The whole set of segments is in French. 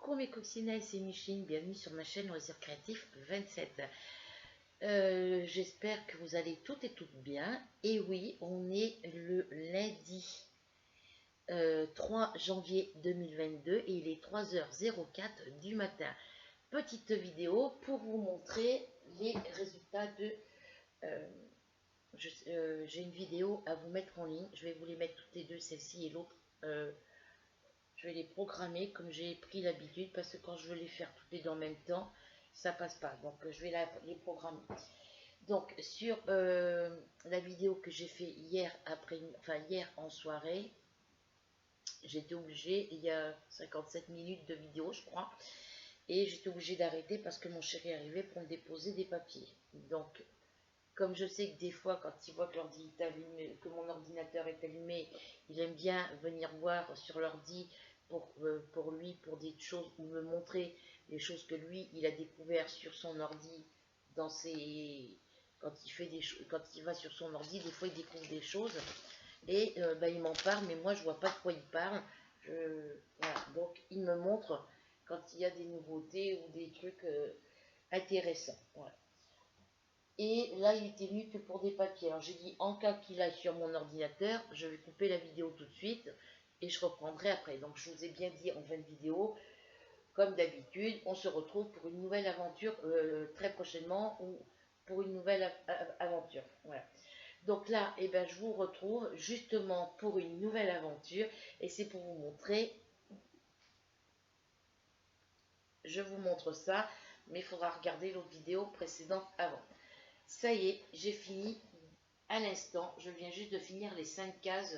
Coucou mes coccinelles, c'est Micheline, bienvenue sur ma chaîne Loisirs Créatifs 27. J'espère que vous allez toutes et toutes bien. Et oui, on est le lundi 3 janvier 2022 et il est 3h04 du matin. Petite vidéo pour vous montrer les résultats de... j'ai une vidéo à vous mettre en ligne, je vais vous les mettre toutes les deux, celle-ci et l'autre. Je vais les programmer comme j'ai pris l'habitude parce que quand je veux les faire toutes les deux en même temps, ça passe pas. Donc je vais les programmer. Donc sur la vidéo que j'ai fait hier hier en soirée, j'étais obligée, il y a 57 minutes de vidéo je crois, et j'étais obligée d'arrêter parce que mon chéri arrivait pour me déposer des papiers. Donc comme je sais que des fois, quand il voit que l'ordi est allumé, que mon ordinateur est allumé, il aime bien venir voir sur l'ordi pour lui, pour des choses, ou me montrer les choses que lui, il a découvert sur son ordi, quand il fait quand il va sur son ordi, des fois il découvre des choses, et il m'en parle, mais moi je vois pas de quoi il parle. Voilà. Donc il me montre quand il y a des nouveautés ou des trucs intéressants. Voilà. Et là, il était venu que pour des papiers. Alors j'ai dit, en cas qu'il aille sur mon ordinateur, je vais couper la vidéo tout de suite et je reprendrai après. Donc je vous ai bien dit en fin de vidéo, comme d'habitude, on se retrouve pour une nouvelle aventure très prochainement ou pour une nouvelle aventure. Voilà. Donc là, je vous retrouve justement pour une nouvelle aventure et c'est pour vous montrer. Je vous montre ça, mais il faudra regarder l'autre vidéo précédente avant. Ça y est, j'ai fini à l'instant. Je viens juste de finir les 5 cases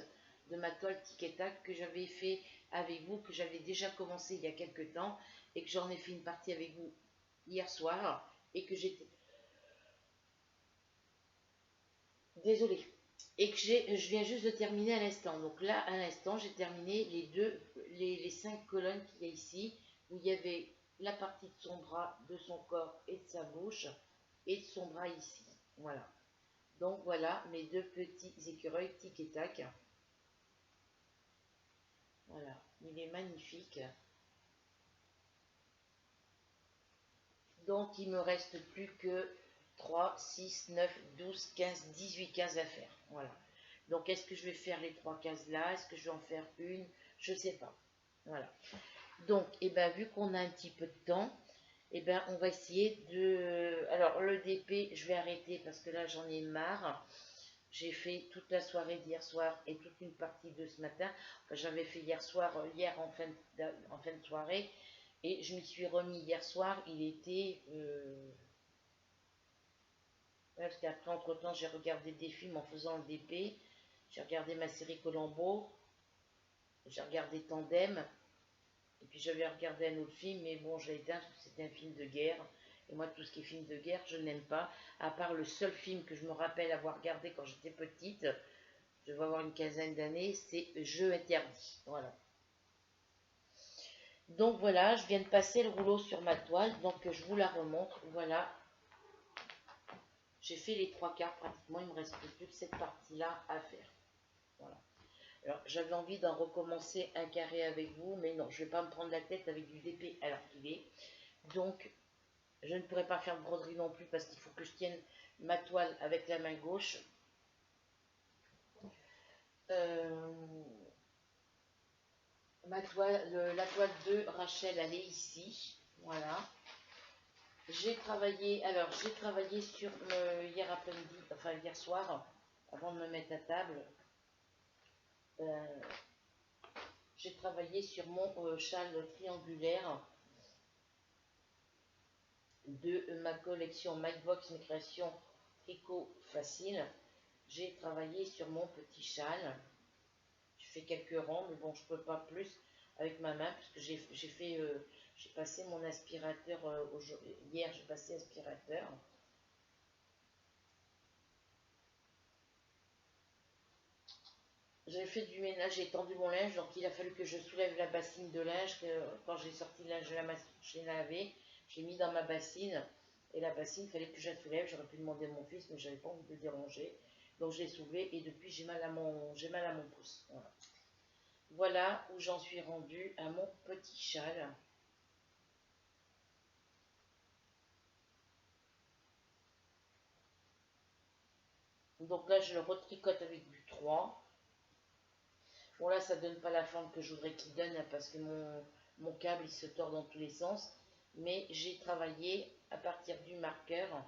de ma toile tic et tac que j'avais fait avec vous, que j'avais déjà commencé il y a quelques temps et que j'en ai fait une partie avec vous hier soir et que j'étais... Désolée. Et que je viens juste de terminer à l'instant. Donc là, à l'instant, j'ai terminé les 5 colonnes qu'il y a ici, où il y avait la partie de son bras, de son corps et de sa bouche, et de son bras ici. Voilà. Donc voilà mes deux petits écureuils tic et tac. Voilà, il est magnifique. Donc il me reste plus que 3, 6, 9, 12, 15, 18 cases à faire. Voilà. Donc est-ce que je vais faire les 3 cases là? Est-ce que je vais en faire une? Je ne sais pas. Voilà. Donc, vu qu'on a un petit peu de temps, on va essayer de... Alors le DP, je vais arrêter parce que là j'en ai marre. J'ai fait toute la soirée d'hier soir et toute une partie de ce matin. Enfin, j'avais fait hier en fin de soirée. Et je m'y suis remis hier soir. Il était... parce qu'après, entre-temps, j'ai regardé des films en faisant le DP. J'ai regardé ma série Colombo. J'ai regardé Tandem. Et puis j'avais regardé un autre film. Mais bon, j'ai éteint parce que c'était un film de guerre. Et moi, tout ce qui est film de guerre, je n'aime pas. À part le seul film que je me rappelle avoir regardé quand j'étais petite, je vais avoir une quinzaine d'années, c'est Jeux interdits. Voilà. Donc voilà, je viens de passer le rouleau sur ma toile, donc je vous la remontre. Voilà. J'ai fait les 3/4 pratiquement, il me reste plus que cette partie-là à faire. Voilà. Alors, j'avais envie d'en recommencer un carré avec vous, mais non, je ne vais pas me prendre la tête avec du DP alors qu'il est. Donc, je ne pourrai pas faire de broderie non plus parce qu'il faut que je tienne ma toile avec la main gauche. La toile de Rachel, elle est ici. Voilà. J'ai travaillé sur hier après-midi, enfin hier soir, avant de me mettre à table. J'ai travaillé sur mon châle triangulaire de ma collection MyBox, mes créations tricot facile. J'ai travaillé sur mon petit châle. Je fais quelques rangs, mais bon, je peux pas plus avec ma main parce que j'ai passé mon aspirateur hier. J'ai passé aspirateur. J'ai fait du ménage, j'ai étendu mon linge, donc il a fallu que je soulève la bassine de linge. Quand j'ai sorti le linge de la machine à laver, j'ai mis dans ma bassine. Et la bassine, il fallait que je la soulève. J'aurais pu demander à mon fils, mais j'avais pas envie de le déranger. Donc je l'ai soulevée et depuis j'ai mal à mon pouce. Voilà où j'en suis rendue à mon petit châle. Donc là, je le retricote avec du 3. Bon, là, ça donne pas la forme que je voudrais qu'il donne, hein, parce que mon câble, il se tord dans tous les sens. Mais j'ai travaillé à partir du marqueur.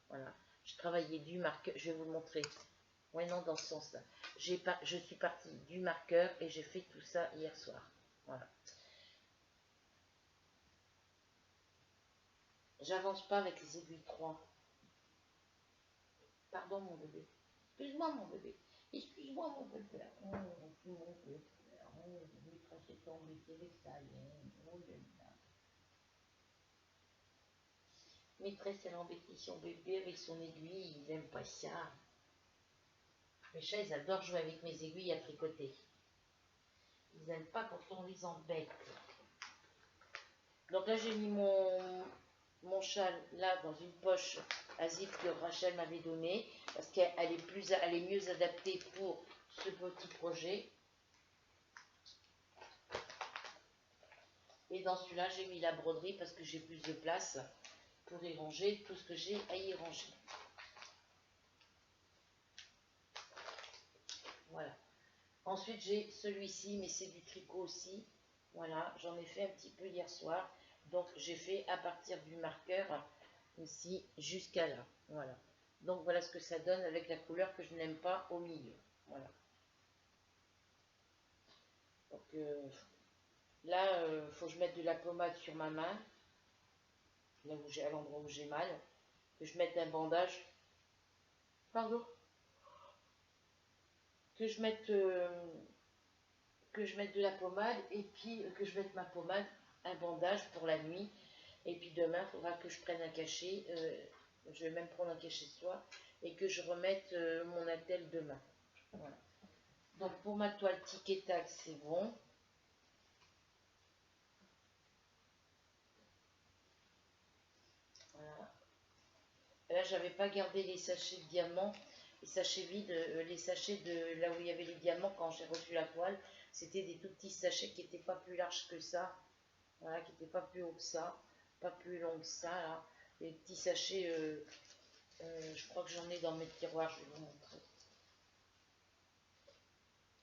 Voilà. J'ai travaillé du marqueur. Je vais vous le montrer. Ouais, non, dans ce sens-là. Je suis partie du marqueur et j'ai fait tout ça hier soir. Voilà. J'avance pas avec les aiguilles 3. Pardon, mon bébé. Excuse-moi, mon bébé. Excuse-moi, mon bébé. Oh, mon bébé. Oh, maîtresse est embêtée avec ça. Oh, j'aime bien. Maîtresse, elle embêtait son bébé avec son aiguille. Ils n'aiment pas ça. Les chats, ils adorent jouer avec mes aiguilles à tricoter. Ils n'aiment pas quand on les embête. Donc là, j'ai mis mon châle là dans une poche à zip que Rachel m'avait donné parce qu'elle est mieux adaptée pour ce petit projet. Et dans celui-là, j'ai mis la broderie parce que j'ai plus de place pour y ranger tout ce que j'ai à y ranger. Voilà. Ensuite, j'ai celui-ci, mais c'est du tricot aussi. Voilà, j'en ai fait un petit peu hier soir. Donc, j'ai fait à partir du marqueur ici jusqu'à là. Voilà. Donc, voilà ce que ça donne avec la couleur que je n'aime pas au milieu. Voilà. Donc, là, faut que je mette de la pommade sur ma main. Là où à l'endroit où j'ai mal. Que je mette un bandage. Pardon. Que je mette de la pommade et puis que je mette ma pommade, un bandage pour la nuit. Et puis demain, il faudra que je prenne un cachet. Je vais même prendre un cachet ce soir et que je remette mon attel demain. Voilà. Donc pour ma toile tic et tac, c'est bon. Voilà. Là, j'avais pas gardé les sachets de diamants, les sachets vides, les sachets de là où il y avait les diamants quand j'ai reçu la toile. C'était des tout petits sachets qui n'étaient pas plus larges que ça. Voilà, qui n'étaient pas plus haut que ça, pas plus long que ça, là. Les petits sachets, je crois que j'en ai dans mes tiroirs, je vais vous montrer.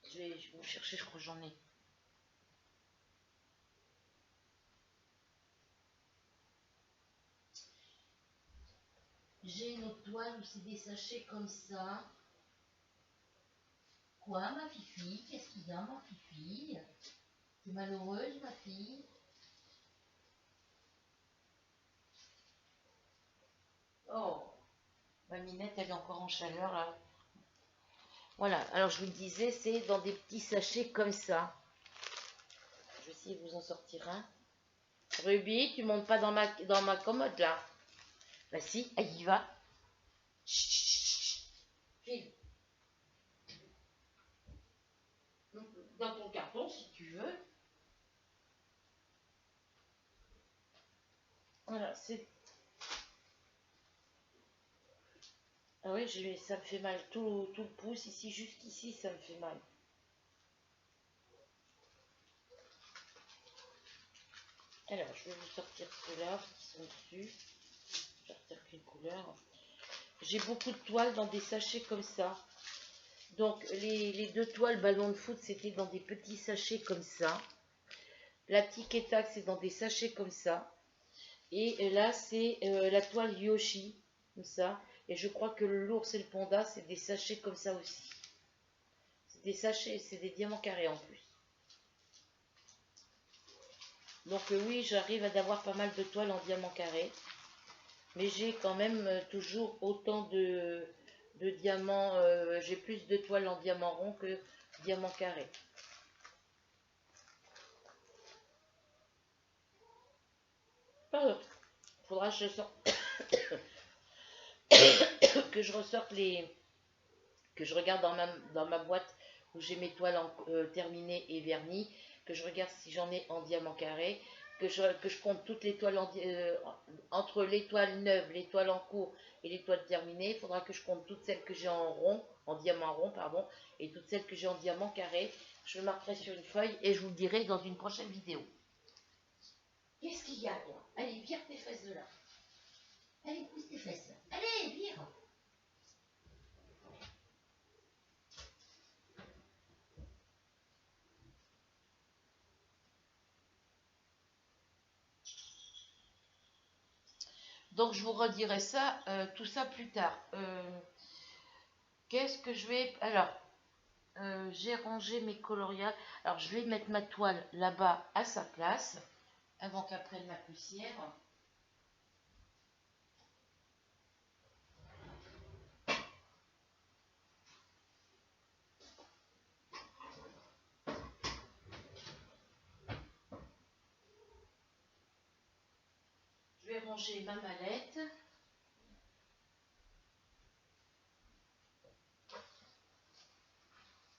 Je vais vous chercher, je crois que j'en ai. J'ai une autre toile où c'est des sachets comme ça. Quoi, ma fifi? Qu'est-ce qu'il y a, ma fifi? T'es malheureuse, ma fille? Oh, ma minette, elle est encore en chaleur, là. Voilà, alors je vous le disais, c'est dans des petits sachets comme ça. Je vais essayer de vous en sortir un. Ruby, tu montes pas dans ma commode, là. Bah si, elle y va. Chut, file. Dans ton carton, si tu veux. Voilà, c'est... Ah oui, ça me fait mal. Tout le pouce, ici, jusqu'ici, ça me fait mal. Alors, je vais vous sortir ceux-là, qui sont dessus. Je vais sortir qu'une couleur. J'ai beaucoup de toiles dans des sachets comme ça. Donc, les deux toiles ballon de foot, c'était dans des petits sachets comme ça. La tic et tac, c'est dans des sachets comme ça. Et là, c'est la toile Yoshi, comme ça. Et je crois que l'ours et le panda, c'est des sachets comme ça aussi. C'est des sachets, c'est des diamants carrés en plus. Donc oui, j'arrive à avoir pas mal de toiles en diamant carré. Mais j'ai quand même toujours autant de diamants. J'ai plus de toiles en diamant rond que diamant carré. Pardon. Faudra que je sorte que je ressorte que je regarde dans ma boîte où j'ai mes toiles terminées et vernies, que je regarde si j'en ai en diamant carré, que je compte toutes les toiles entre les toiles neuves, les toiles en cours et les toiles terminées. Il faudra que je compte toutes celles que j'ai en rond, en diamant rond, pardon, et toutes celles que j'ai en diamant carré. Je le marquerai sur une feuille et je vous le dirai dans une prochaine vidéo. Qu'est-ce qu'il y a, toi? Allez, vire tes fesses de là. Allez, pousse tes fesses. Allez, vire. Donc je vous redirai ça, tout ça plus tard. Qu'est-ce que je vais... Alors, j'ai rangé mes coloriages. Alors je vais mettre ma toile là-bas à sa place, avant qu'elle prenne la poussière. Je vais ranger ma mallette.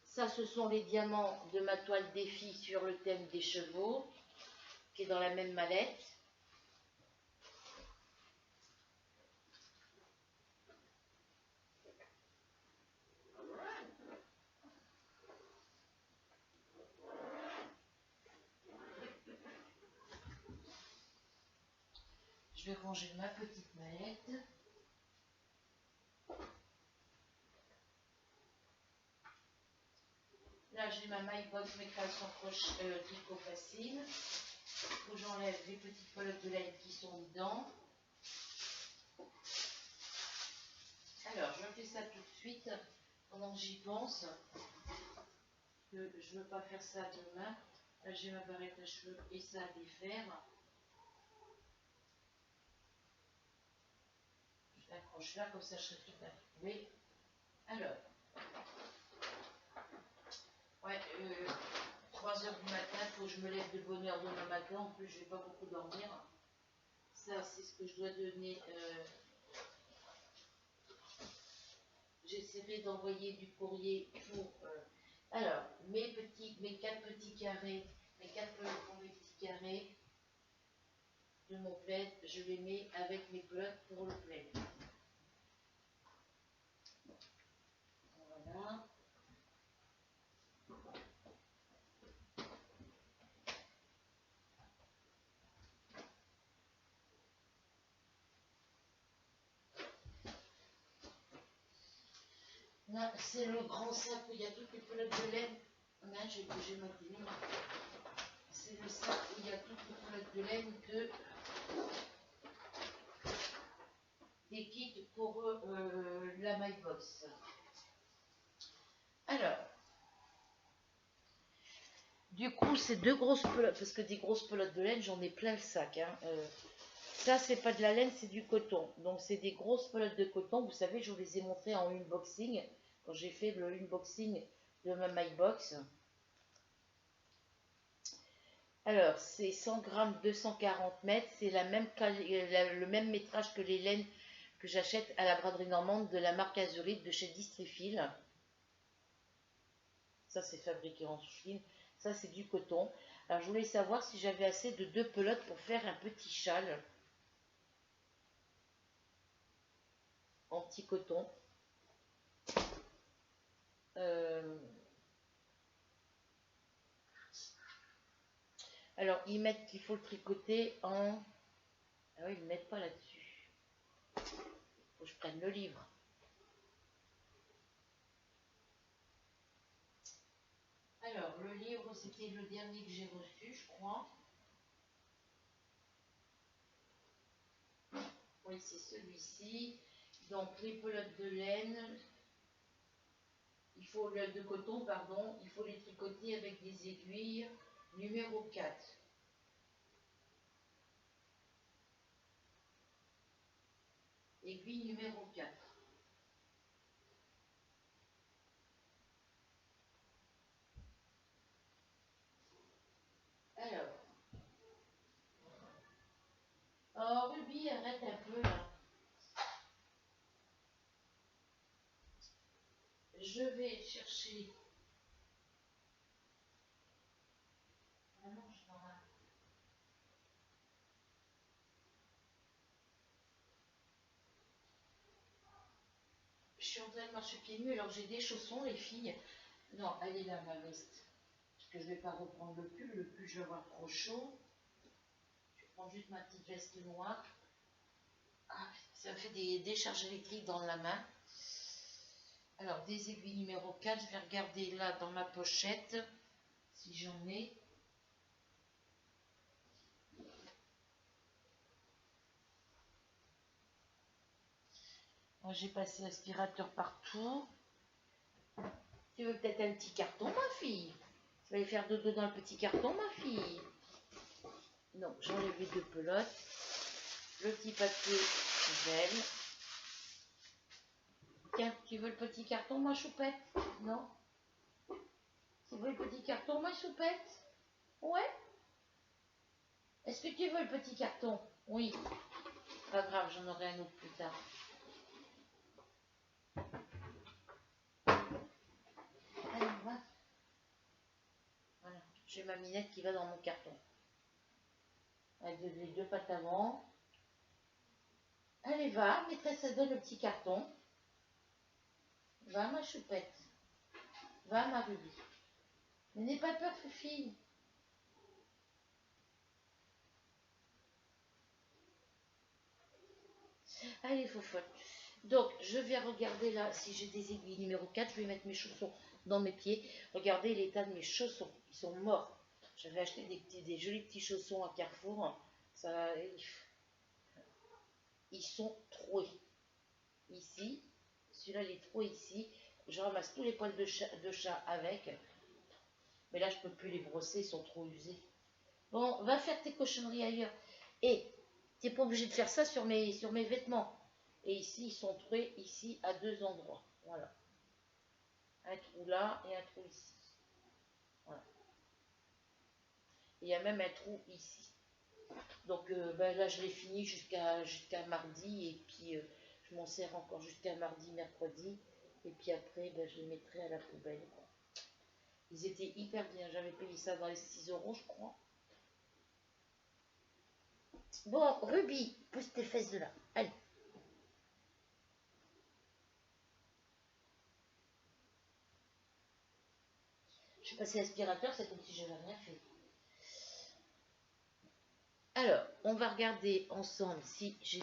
Ça, ce sont les diamants de ma toile défi sur le thème des chevaux, qui est dans la même mallette. Je vais ranger ma petite mallette. Là, j'ai ma My Box, mes créations tricot facile, où j'enlève les petites pelotes de laine qui sont dedans. Alors, je fais ça tout de suite, pendant que j'y pense, que je ne veux pas faire ça demain. Là, j'ai ma barrette à cheveux et ça à défaire. Je l'accroche là, comme ça je serai tout à trouver. Alors, ouais, 3 heures du matin, il faut que je me lève de bonne heure demain matin. En plus, je ne vais pas beaucoup dormir. Ça, c'est ce que je dois donner. J'essaierai d'envoyer du courrier pour... alors, mes 4 petits carrés, mes 4 pelotes pour mes petits carrés de mon plaid, je les mets avec mes pelotes pour le plaid. Voilà. Là, c'est le grand sac où il y a toutes les pelotes de laine. Là, j'ai bougé ma télé. C'est le sac où il y a toutes les pelotes de laine que des kits pour la My Box. Alors, du coup, c'est 2 grosses pelotes, parce que des grosses pelotes de laine, j'en ai plein le sac. Hein. Ça, c'est pas de la laine, c'est du coton. Donc, c'est des grosses pelotes de coton. Vous savez, je vous les ai montrées en unboxing, quand j'ai fait le unboxing de ma My Box. Alors, c'est 100 grammes, 240 mètres. C'est le même métrage que les laines que j'achète à la braderie normande de la marque Azurite de chez Distrifil. Ça, c'est fabriqué en Chine. Ça, c'est du coton. Alors, je voulais savoir si j'avais assez de 2 pelotes pour faire un petit châle en petit coton. Alors, ils mettent qu'il faut le tricoter en... Ah oui, ils ne mettent pas là-dessus. Il faut que je prenne le livre. Alors, le livre, c'était le dernier que j'ai reçu, je crois. Oui, c'est celui-ci. Donc, les pelotes de laine, de coton, pardon, il faut les tricoter avec des aiguilles numéro 4. Aiguille numéro 4. Alors, oh Ruby, arrête un peu là. Je vais chercher. Ah non, je suis en train de marcher pieds nus, alors j'ai des chaussons, les filles. Non, elle est là, ma veste. Parce que je ne vais pas reprendre le pull. Le pull, je vais avoir trop chaud. Je prends juste ma petite veste noire. Ah, ça me fait des décharges électriques dans la main. Alors, des aiguilles numéro 4. Je vais regarder là dans ma pochette si j'en ai. J'ai passé l'aspirateur partout. Tu veux peut-être un petit carton, ma fille? Tu vas aller faire dodo dans le petit carton, ma fille? Non, j'enlève les deux pelotes. Le petit papier gel. Tiens, tu veux le petit carton, ma choupette? Non? Tu veux le petit carton, ma choupette? Ouais? Est-ce que tu veux le petit carton? Oui. Pas grave, j'en aurai un autre plus tard. Allez, on va. Voilà, j'ai ma minette qui va dans mon carton. Avec les deux pattes avant. Allez, va, maîtresse, ça donne le petit carton. Va, ma choupette. Va, ma Ruby. Mais n'aie pas peur, Fufi. Allez, fofotte. Donc, je vais regarder là si j'ai des aiguilles. Numéro 4, je vais mettre mes chaussons dans mes pieds. Regardez l'état de mes chaussons. Ils sont morts. J'avais acheté des jolis petits chaussons à Carrefour. Ça, ils sont troués. Ici, celui-là, il est troué ici. Je ramasse tous les poils de chat avec. Mais là, je peux plus les brosser, ils sont trop usés. Bon, va faire tes cochonneries ailleurs. Et tu n'es pas obligé de faire ça sur mes vêtements. Et ici, ils sont troués ici à deux endroits. Voilà. Un trou là et un trou ici. Voilà. Et il y a même un trou ici. Donc là, je l'ai fini jusqu'à mardi. Et puis, je m'en sers encore jusqu'à mardi, mercredi. Et puis après, je les mettrai à la poubelle. Quoi. Ils étaient hyper bien. J'avais payé ça dans les 6 euros, je crois. Bon, Ruby, pousse tes fesses de là. Allez. Je vais passer l'aspirateur, c'est comme si je n'avais rien fait. Alors, on va regarder ensemble si j'ai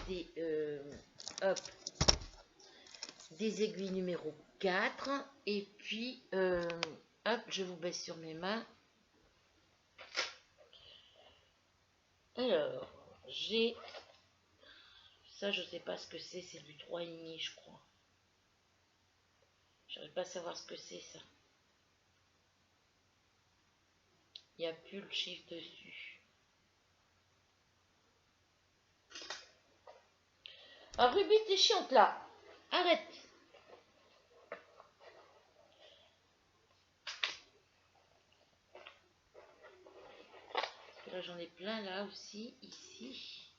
des aiguilles numéro 4. Et puis, hop, je vous baisse sur mes mains. Alors, j'ai... Ça, je ne sais pas ce que c'est du 3,5, je crois. Je n'arrive pas à savoir ce que c'est, ça. Il n'y a plus le chiffre dessus. Ah, Ruby, t'es chiante, là. Arrête. Là, j'en ai plein, là aussi, ici.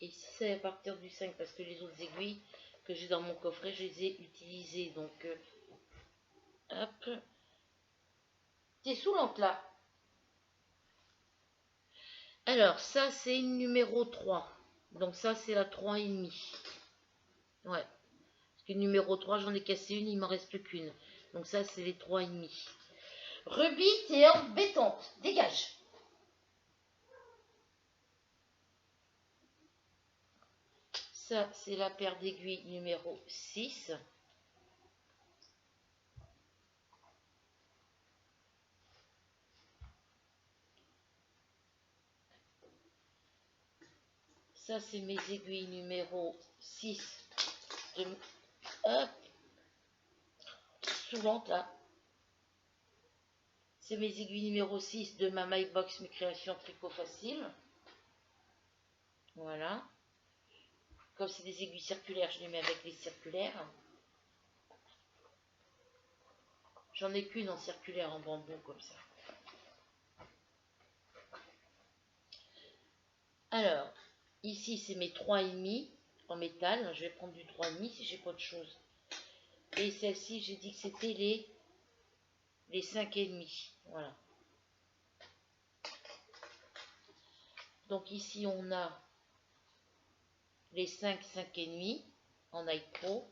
Et ici, c'est à partir du 5, parce que les autres aiguilles que j'ai dans mon coffret, je les ai utilisées. Donc, hop. T'es saoulante, là. Alors, ça, c'est une numéro 3. Donc, ça, c'est la 3,5. Ouais. Parce que numéro 3, j'en ai cassé une, il m'en reste plus qu'une. Donc, ça, c'est les 3,5. Ruby, t'es embêtante. Dégage. Ça, c'est la paire d'aiguilles numéro 6. Ça, c'est mes aiguilles numéro 6. Hop. Souvent, là. C'est mes aiguilles numéro 6 de ma My Box Mes Créations Tricot Facile. Voilà. Comme c'est des aiguilles circulaires, je les mets avec les circulaires. J'en ai qu'une en circulaire, en bambou, comme ça. Alors, ici, c'est mes 3,5 en métal. Je vais prendre du 3,5 si j'ai pas de chose. Et celle-ci, j'ai dit que c'était les 5,5. Voilà. Donc ici, on a les 5, 5,5 en Nike Pro.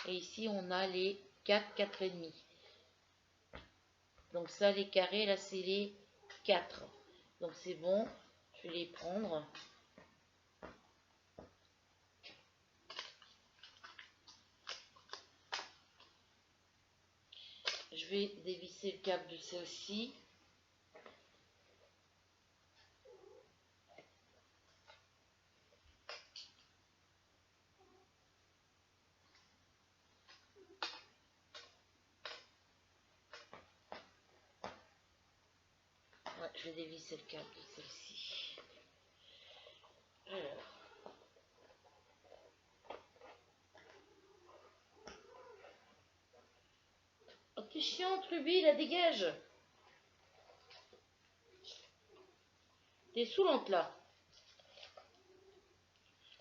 Et ici, on a les 4, 4,5. Donc ça, les carrés, là, c'est les 4. Donc c'est bon, je vais les prendre. Je vais dévisser le câble de celle-ci. je vais dévisser le câble de celle-ci. Alors. Oh, t'es chiante, Ruby, la dégage. T'es saoulante, là.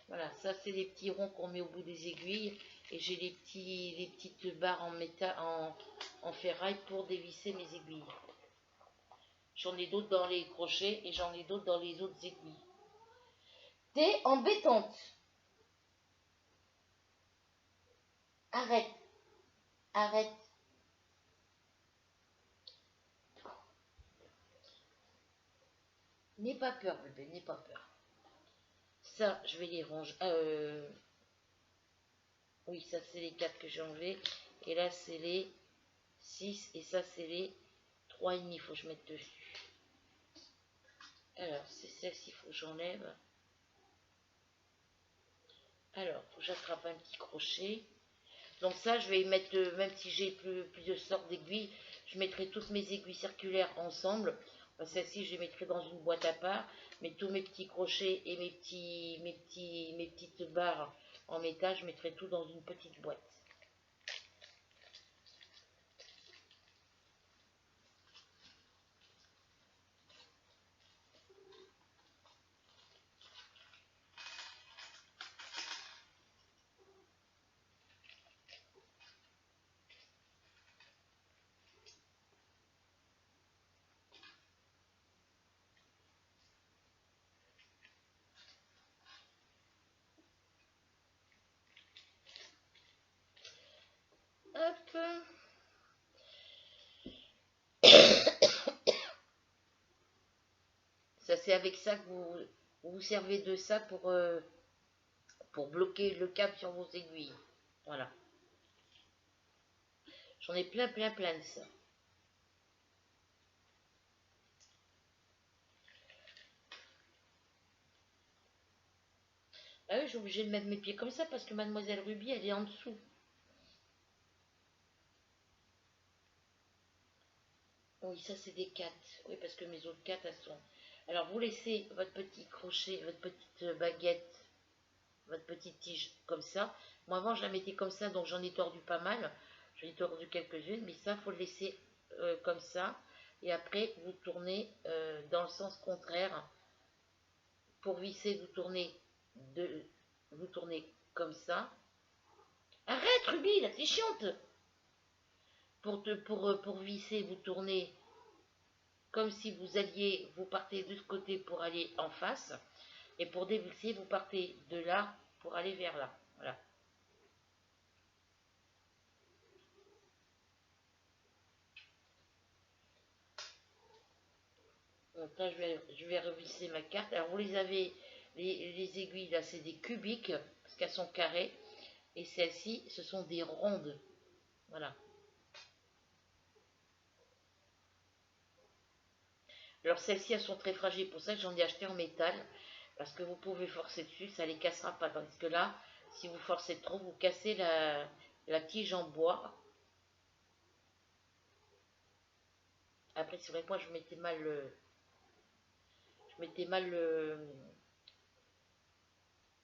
Voilà, ça, c'est les petits ronds qu'on met au bout des aiguilles. Et j'ai les petites barres en métal, en ferraille pour dévisser mes aiguilles. J'en ai d'autres dans les crochets et j'en ai d'autres dans les autres aiguilles. T'es embêtante. Arrête. Arrête. N'aie pas peur, bébé, n'aie pas peur. Ça, je vais les ranger. Oui, ça, c'est les 4 que j'ai enlevés. Et là, c'est les 6. Et ça, c'est les 3,5. Il faut que je mette dessus. Alors, c'est celle-ci, il faut que j'enlève. Alors, il faut que j'attrape un petit crochet. Donc ça, je vais y mettre, même si j'ai plusieurs sortes d'aiguilles, je mettrai toutes mes aiguilles circulaires ensemble. Celle-ci, je les mettrai dans une boîte à part. Mais tous mes petits crochets et mes petites barres en métal, je mettrai tout dans une petite boîte. Hop. Ça, c'est avec ça que vous vous servez de ça pour bloquer le câble sur vos aiguilles. Voilà. J'en ai plein de ça. Ah oui, j'ai obligé de mettre mes pieds comme ça parce que Mademoiselle Ruby, elle est en dessous. Oui, ça c'est des 4. Oui, parce que mes autres 4, elles sont... Alors, vous laissez votre petit crochet, votre petite baguette, votre petite tige comme ça. Moi, avant, je la mettais comme ça, donc j'en ai tordu pas mal. J'en ai tordu quelques-unes, mais ça, il faut le laisser comme ça. Et après, vous tournez dans le sens contraire. Pour visser, vous tournez comme ça. Arrête, Ruby, là, c'est chiante. Pour visser, vous tournez comme si vous partez de ce côté pour aller en face. Et pour dévisser, vous partez de là pour aller vers là. Voilà. Donc là, je vais revisser ma carte. Alors, vous les avez, les aiguilles, là, c'est des cubiques, parce qu'elles sont carrées. Et celles-ci, ce sont des rondes. Voilà. Alors, celles-ci, elles sont très fragiles. Pour ça que j'en ai acheté en métal. Parce que vous pouvez forcer dessus, ça ne les cassera pas. Parce que là, si vous forcez trop, vous cassez la tige en bois. Après, c'est vrai que moi, je mettais mal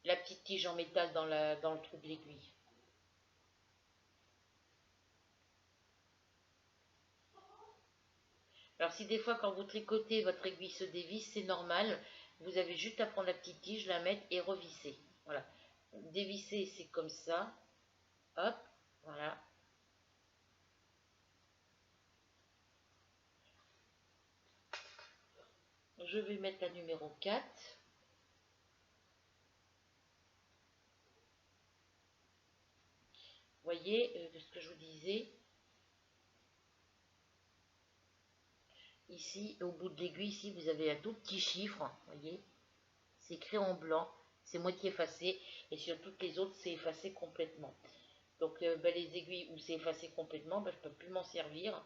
la petite tige en métal dans le trou de l'aiguille. Alors, si des fois, quand vous tricotez, votre aiguille se dévisse, c'est normal. Vous avez juste à prendre la petite tige, la mettre et revisser. Voilà. Dévisser, c'est comme ça. Hop, voilà. Je vais mettre la numéro 4. Vous voyez ce que je vous disais. Ici, au bout de l'aiguille, ici, vous avez un tout petit chiffre. Vous voyez, c'est écrit en blanc. C'est moitié effacé. Et sur toutes les autres, c'est effacé complètement. Donc, les aiguilles où c'est effacé complètement, je ne peux plus m'en servir.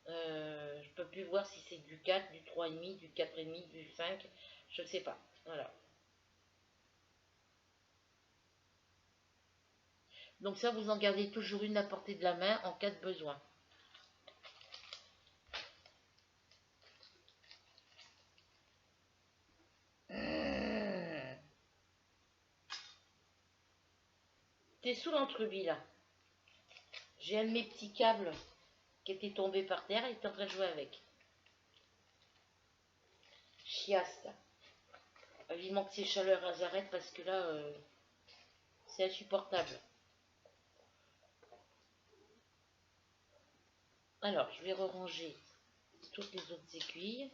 Je ne peux plus voir si c'est du 4, du 3,5, du 4,5, du 5. Je ne sais pas. Voilà. Donc ça, vous en gardez toujours une à portée de la main en cas de besoin. T'es sous l'entrebit là. J'ai un de mes petits câbles qui était tombé par terre et il est en train de jouer avec. Chiaste. Vivement que ces chaleurs arrêtent parce que là, c'est insupportable. Alors, je vais ranger toutes les autres aiguilles.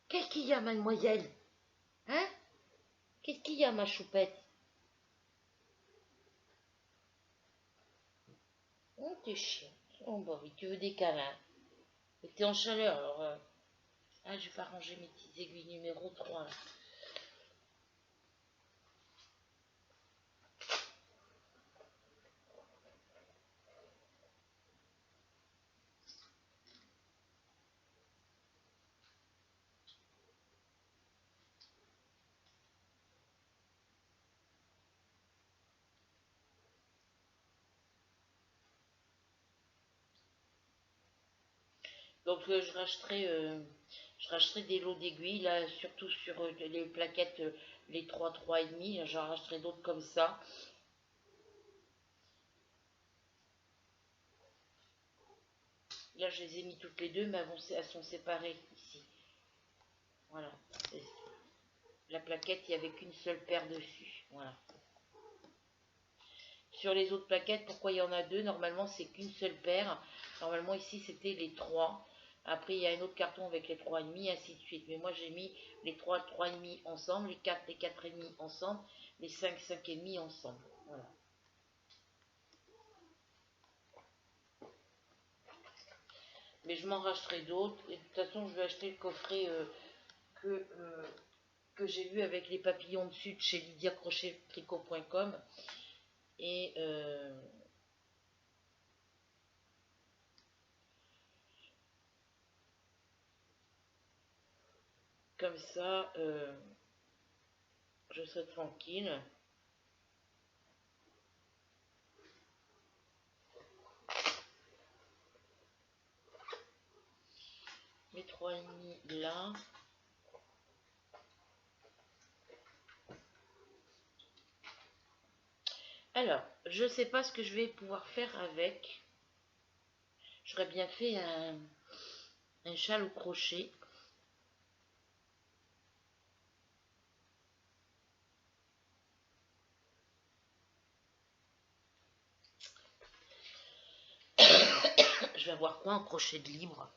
Qu'est-ce qu'il y a, mademoiselle? Hein? Qu'est-ce qu'il y a, ma choupette? Oh, t'es chiant. Oh, bah oui, tu veux des câlins. Mais t'es en chaleur, alors... Ah, je vais pas ranger mes petites aiguilles numéro 3, là. Donc, je racheterai des lots d'aiguilles, là, surtout sur les plaquettes, les 3,5. J'en racheterai d'autres comme ça. Là, je les ai mis toutes les deux, mais elles sont séparées ici. Voilà. La plaquette, il n'y avait qu'une seule paire dessus. Voilà. Sur les autres plaquettes, pourquoi il y en a deux? Normalement, c'est qu'une seule paire. Normalement, ici, c'était les 3. Après, il y a un autre carton avec les 3,5, ainsi de suite. Mais moi, j'ai mis les 3,5 ensemble, les 4,5 ensemble, les 5,5 ensemble. Voilà. Mais je m'en racheterai d'autres. Et de toute façon, je vais acheter le coffret que, euh, que j'ai vu avec les papillons dessus de chez lydiacrochettricot.com. Et comme ça, je serai tranquille. Mes 3,5 là. Alors, je sais pas ce que je vais pouvoir faire avec. J'aurais bien fait un châle au crochet. Je vais avoir quoi en crochet de libre?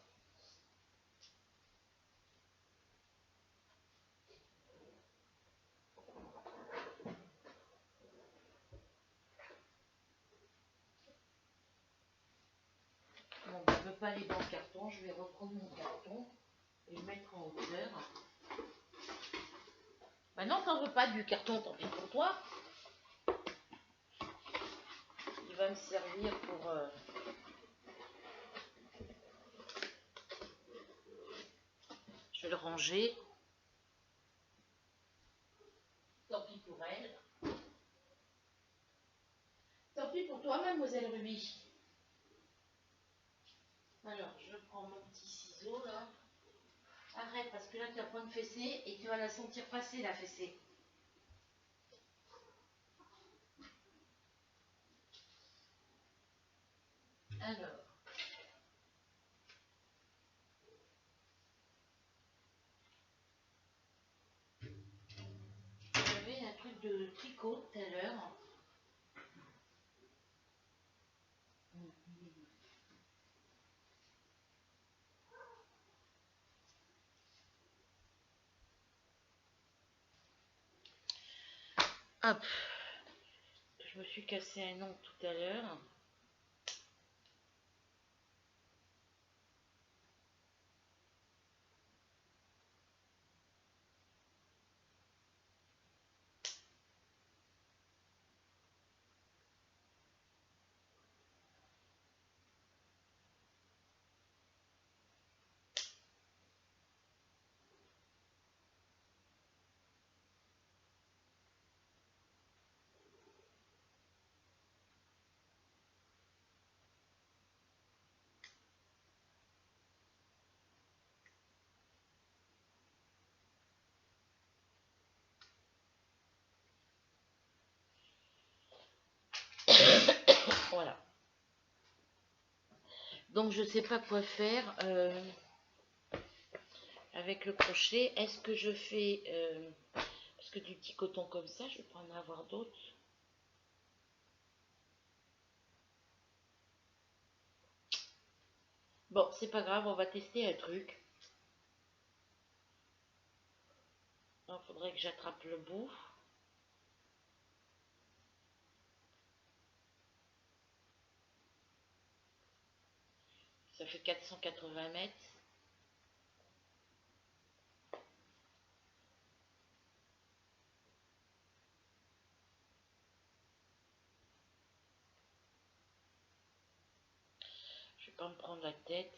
Bon, je ne veux pas aller dans le carton. Je vais reprendre mon carton et le mettre en hauteur. Bah non, t'en veux pas du carton, tant pis pour toi. Il va me servir pour... Je vais le ranger. Tant pis pour elle. Tant pis pour toi, mademoiselle Ruby. Alors, je prends mon petit ciseau, là. Arrête, parce que là, tu vas prendre une fessée et tu vas la sentir passer, la fessée. Alors, j'avais un truc de tricot tout à l'heure. Hop, je me suis cassé un ongle tout à l'heure. Voilà. Donc je sais pas quoi faire avec le crochet. Est-ce que je fais parce que du petit coton comme ça, je vais pas en avoir d'autres. Bon, c'est pas grave, on va tester un truc. Il faudrait que j'attrape le bout. Ça fait 480 mètres. Je vais pas me prendre la tête.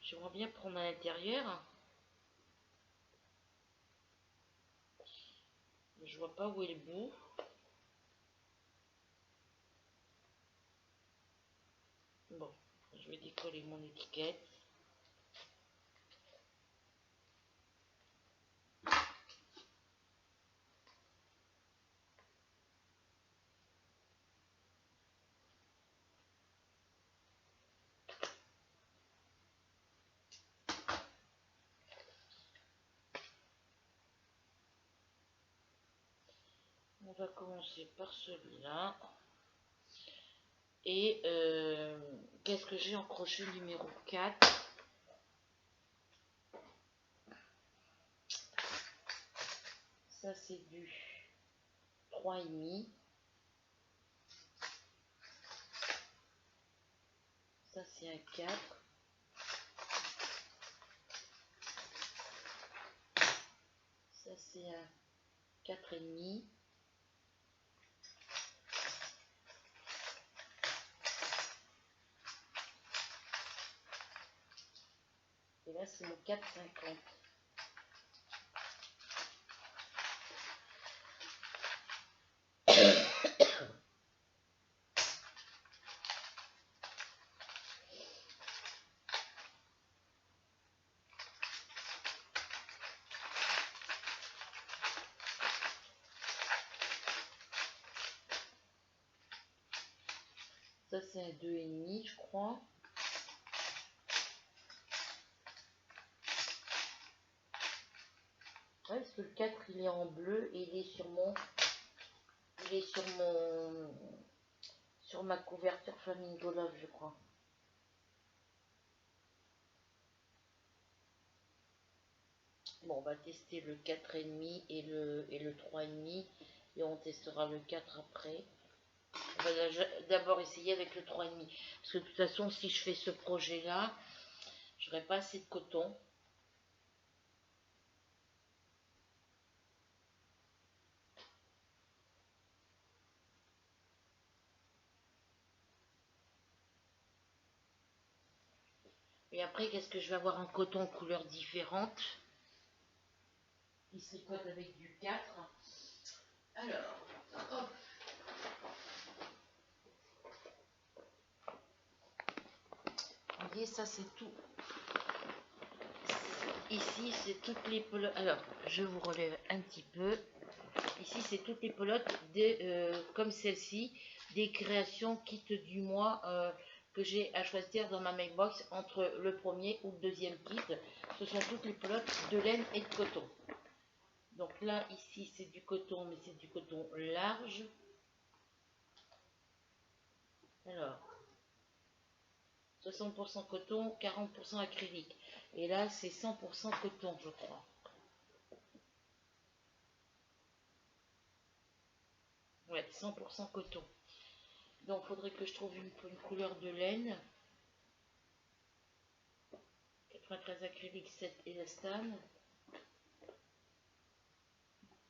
J'aimerais bien prendre à l'intérieur. Mais je vois pas où est le bout. Bon, je vais décoller mon étiquette. On va commencer par celui-là. Et qu'est-ce que j'ai en crochet numéro 4? Ça c'est du 3,5. Ça c'est un 4. Ça c'est un 4,5. Et là c'est le 4,50. Ça c'est un 2,5 je crois. Ouais, parce que le 4 il est en bleu et il est sur sur ma couverture Flamingo Love je crois. Bon, on va tester le 4,5 et le 3,5 et on testera le 4 après. On va d'abord essayer avec le 3,5 parce que de toute façon si je fais ce projet là, j'aurai pas assez de coton. Et après, qu'est-ce que je vais avoir en coton couleurs différentes? Il se tricote avec du 4. Alors, hop. Vous voyez, ça c'est tout. Ici, c'est toutes les pelotes. Alors, je vous relève un petit peu. Ici, c'est toutes les pelotes comme celle-ci, des créations kit du mois que j'ai à choisir dans ma mailbox entre le premier ou le deuxième kit. Ce sont toutes les pelotes de laine et de coton. Donc là, ici, c'est du coton, mais c'est du coton large. Alors, 60% coton, 40% acrylique. Et là, c'est 100% coton, je crois. Ouais, 100% coton. Donc, il faudrait que je trouve une couleur de laine. 93 acrylique, 7 élastane.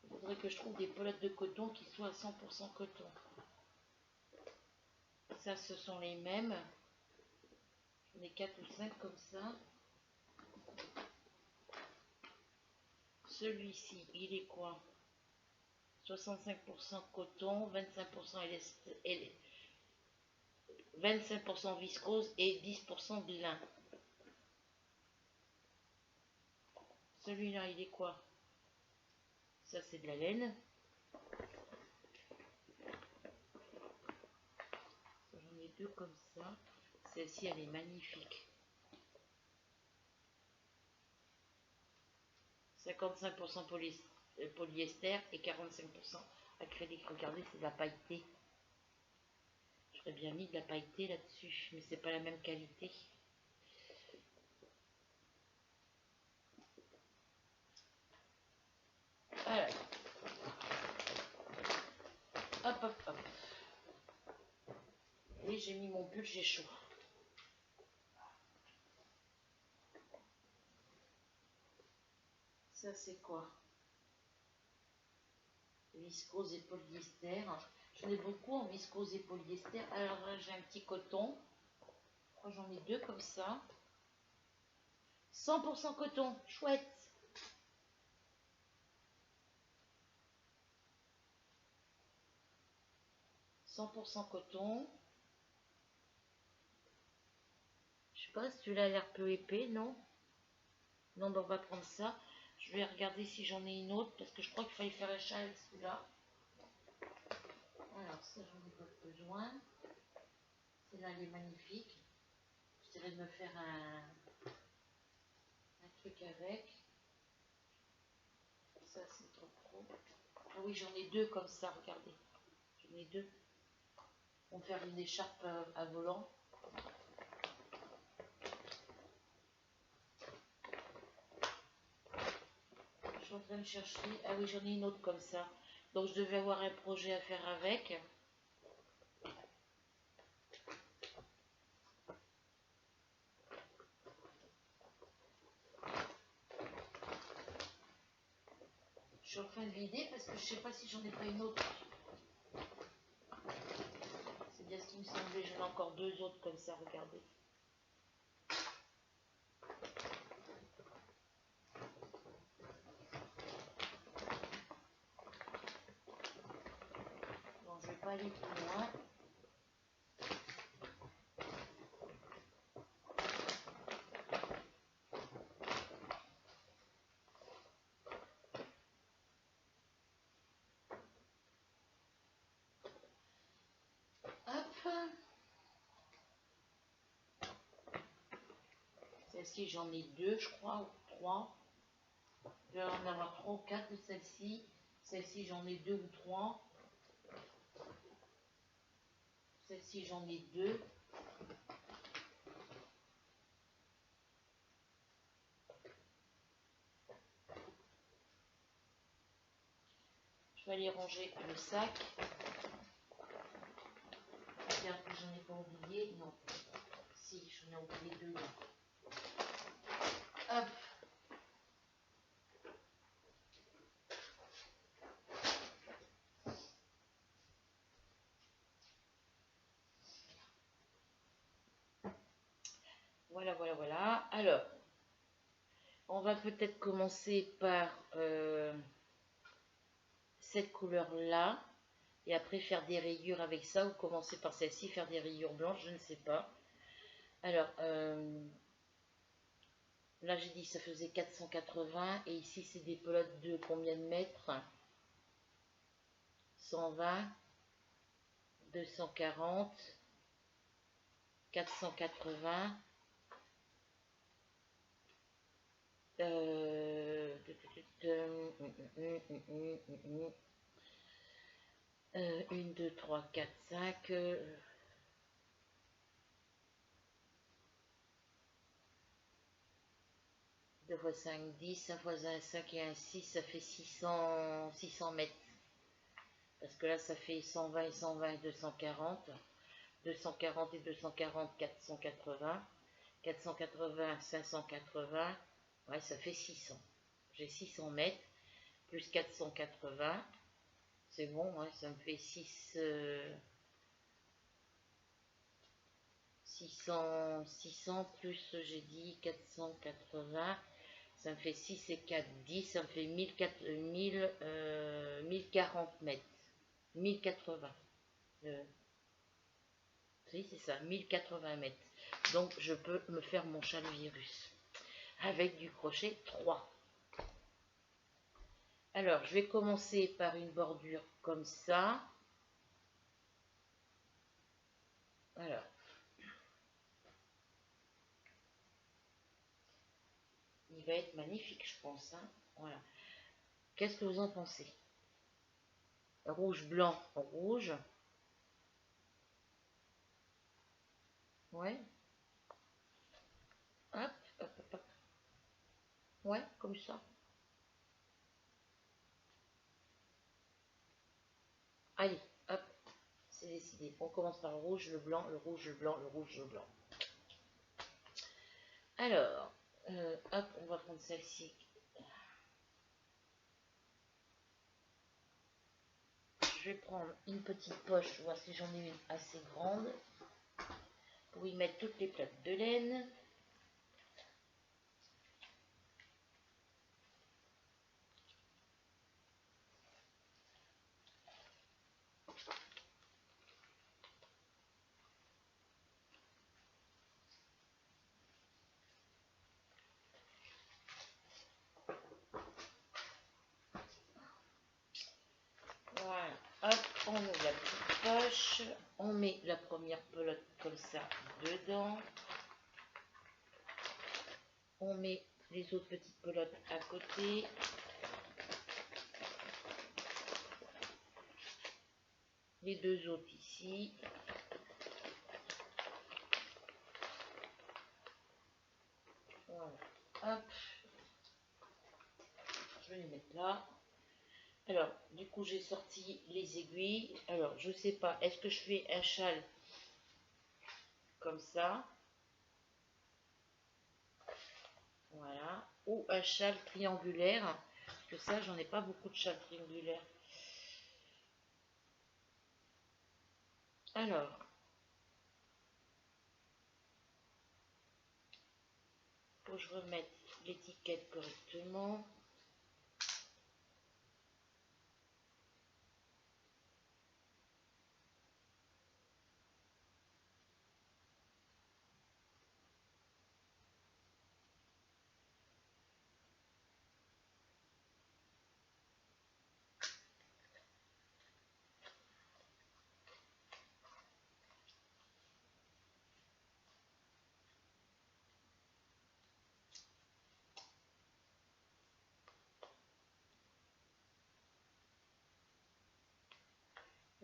Il faudrait que je trouve des pelotes de coton qui soient à 100% coton. Ça, ce sont les mêmes. J'en ai 4 ou 5 comme ça. Celui-ci, il est quoi? 65% coton, 25% viscose et 10% de lin. Celui-là, il est quoi? Ça, c'est de la laine. J'en ai deux comme ça. Celle-ci, elle est magnifique. 55% polyester et 45% acrylique. Regardez, c'est de la pailletée. J'aurais bien mis de la pailletée là-dessus, mais c'est pas la même qualité. Voilà. Hop, hop, hop. Oui, j'ai mis mon pull, j'ai chaud. Ça, c'est quoi? Viscose et polyester. J'en ai beaucoup en viscose et polyester. Alors là, j'ai un petit coton. J'en ai deux comme ça. 100% coton, chouette. « 100% coton. Je sais pas si celui-là a l'air peu épais, non? Non, ben on va prendre ça. Je vais regarder si j'en ai une autre, parce que je crois qu'il fallait faire achat avec celui-là. Alors, ça, j'en ai pas besoin. Celle-là, elle est magnifique. J'essaierai de me faire un truc avec. Ça, c'est trop pro. Ah oui, j'en ai deux comme ça, regardez. J'en ai deux. On va faire une écharpe à volant. Je suis en train de chercher. Ah oui, j'en ai une autre comme ça. Donc, je devais avoir un projet à faire avec. Je suis en train de vider parce que je sais pas si j'en ai pas une autre. C'est bien ce qui me semblait. J'en ai encore deux autres comme ça, regardez. Bon, je vais pas aller plus loin. Hop. Celle-ci, j'en ai deux, je crois, ou trois. Je vais en avoir trois ou quatre de celle-ci. Celle-ci, j'en ai deux ou trois. Celle-ci, j'en ai deux. Je vais aller ranger le sac. Regarde que j'en ai pas oublié. Non. Si, j'en ai oublié deux. Hop. Voilà, voilà, voilà. Alors, on va peut-être commencer par cette couleur-là. Et après faire des rayures avec ça. Ou commencer par celle-ci, faire des rayures blanches, je ne sais pas. Alors, là j'ai dit ça faisait 480. Et ici c'est des pelotes de combien de mètres? 120, 240, 480. Euh, 1, 2, 3, 4, 5. 2 fois 5, 10. 1 fois 1, 5 et 1, 6. Ça fait 600 mètres. Parce que là, ça fait 120 et 120 et 240. 240 et 240, 480. 480, 580. Ouais, ça fait 600. J'ai 600 mètres. Plus 480. C'est bon, hein, ça me fait 600 plus, j'ai dit 480. Ça me fait 6 et 4, 10. Ça me fait 1040 mètres. 1080. Oui, c'est ça, 1080 mètres. Donc, je peux me faire mon châle virus avec du crochet 3. Alors, je vais commencer par une bordure comme ça. Alors, il va être magnifique, je pense, hein. Voilà. Qu'est-ce que vous en pensez? Rouge, blanc, rouge. Ouais. Hop, hop, hop, hop. Ouais, comme ça. Allez, hop, c'est décidé. On commence par le rouge, le blanc, le rouge, le blanc, le rouge, le blanc. Alors, hop, on va prendre celle-ci. Je vais prendre une petite poche, voir si j'en ai une assez grande, pour y mettre toutes les plaques de laine. Voilà, hop, on ouvre la petite poche, on met la première pelote comme ça dedans, on met les autres petites pelotes à côté, les deux autres ici, voilà, hop, je vais les mettre là. Alors, du coup, j'ai sorti les aiguilles. Alors, je sais pas, est-ce que je fais un châle comme ça? Voilà. Ou un châle triangulaire. Parce que ça, j'en ai pas beaucoup de châles triangulaires. Alors, faut que je remette l'étiquette correctement.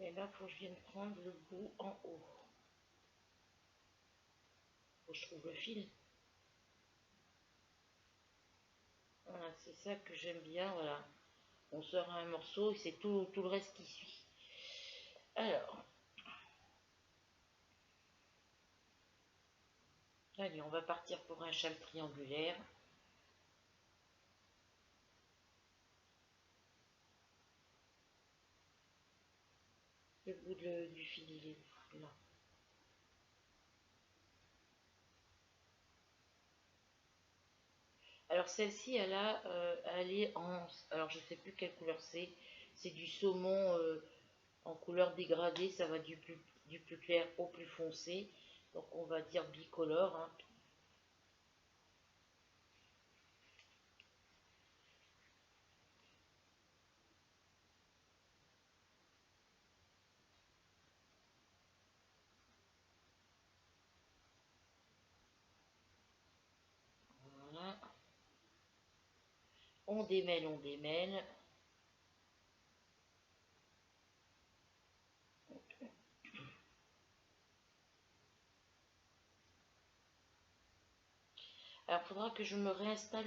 Et là, faut que je vienne prendre le bout en haut. Faut que je trouve le fil. Voilà, c'est ça que j'aime bien, voilà. On sort un morceau et c'est tout le reste qui suit. Alors, allez, on va partir pour un châle triangulaire. Le bout du fil, il est là. Alors celle-ci, elle est en, alors je sais plus quelle couleur c'est du saumon en couleur dégradée, ça va du plus clair au plus foncé, donc on va dire bicolore, hein. Voilà. On démêle, on démêle. Alors, il faudra que je me réinstalle.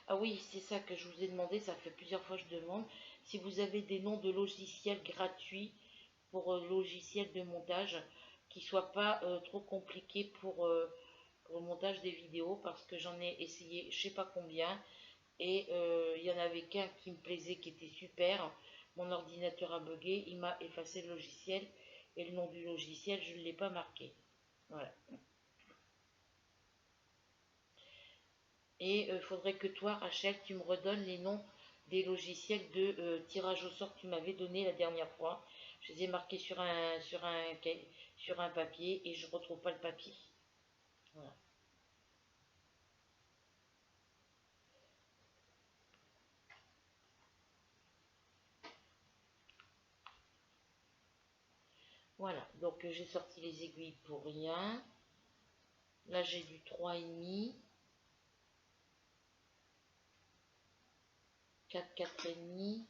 Ah oui, c'est ça que je vous ai demandé. Ça fait plusieurs fois que je demande. Si vous avez des noms de logiciels gratuits pour logiciels de montage qui ne soient pas trop compliqués pour le montage des vidéos, parce que j'en ai essayé je sais pas combien. Et il y en avait qu'un qui me plaisait, qui était super. Mon ordinateur a bugué. Il m'a effacé le logiciel. Et le nom du logiciel, je ne l'ai pas marqué. Voilà. Et il faudrait que toi, Rachel, tu me redonnes les noms des logiciels de tirage au sort que tu m'avais donné la dernière fois. Je les ai marqués sur un papier et je ne retrouve pas le papier. Voilà. Voilà, donc j'ai sorti les aiguilles pour rien. Là j'ai du 3,5, 4, 4,5.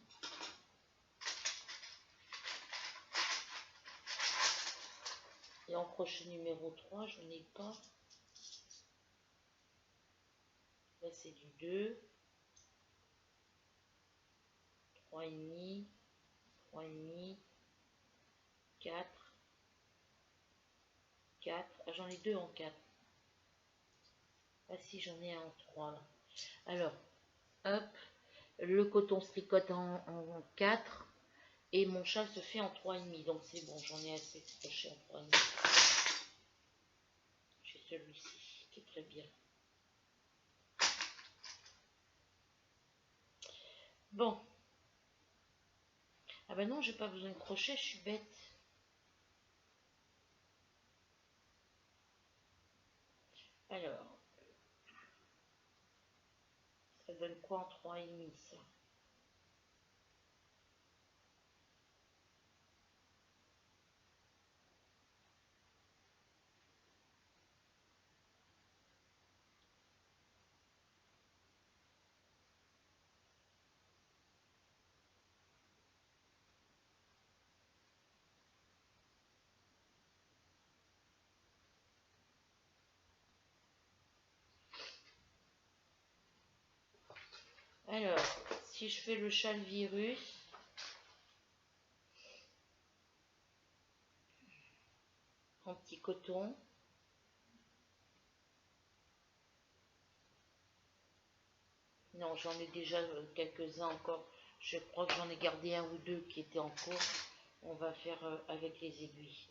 Et en crochet numéro 3, je n'ai pas. Là c'est du 2, 3,5, 3,5, 4, 4. Ah, j'en ai deux en 4. Ah si, j'en ai un en 3 là. Alors, hop, le coton se tricote en 4 et mon châle se fait en 3,5. Donc c'est bon, j'en ai assez de crochet en 3,5. J'ai celui-ci qui est très bien. Bon. Ah ben non, j'ai pas besoin de crochet, je suis bête. Alors, ça donne quoi en 3,5 ça? Alors, si je fais le châle virus, en petit coton, non, j'en ai déjà quelques-uns encore. Je crois que j'en ai gardé un ou deux qui étaient en cours. On va faire avec les aiguilles.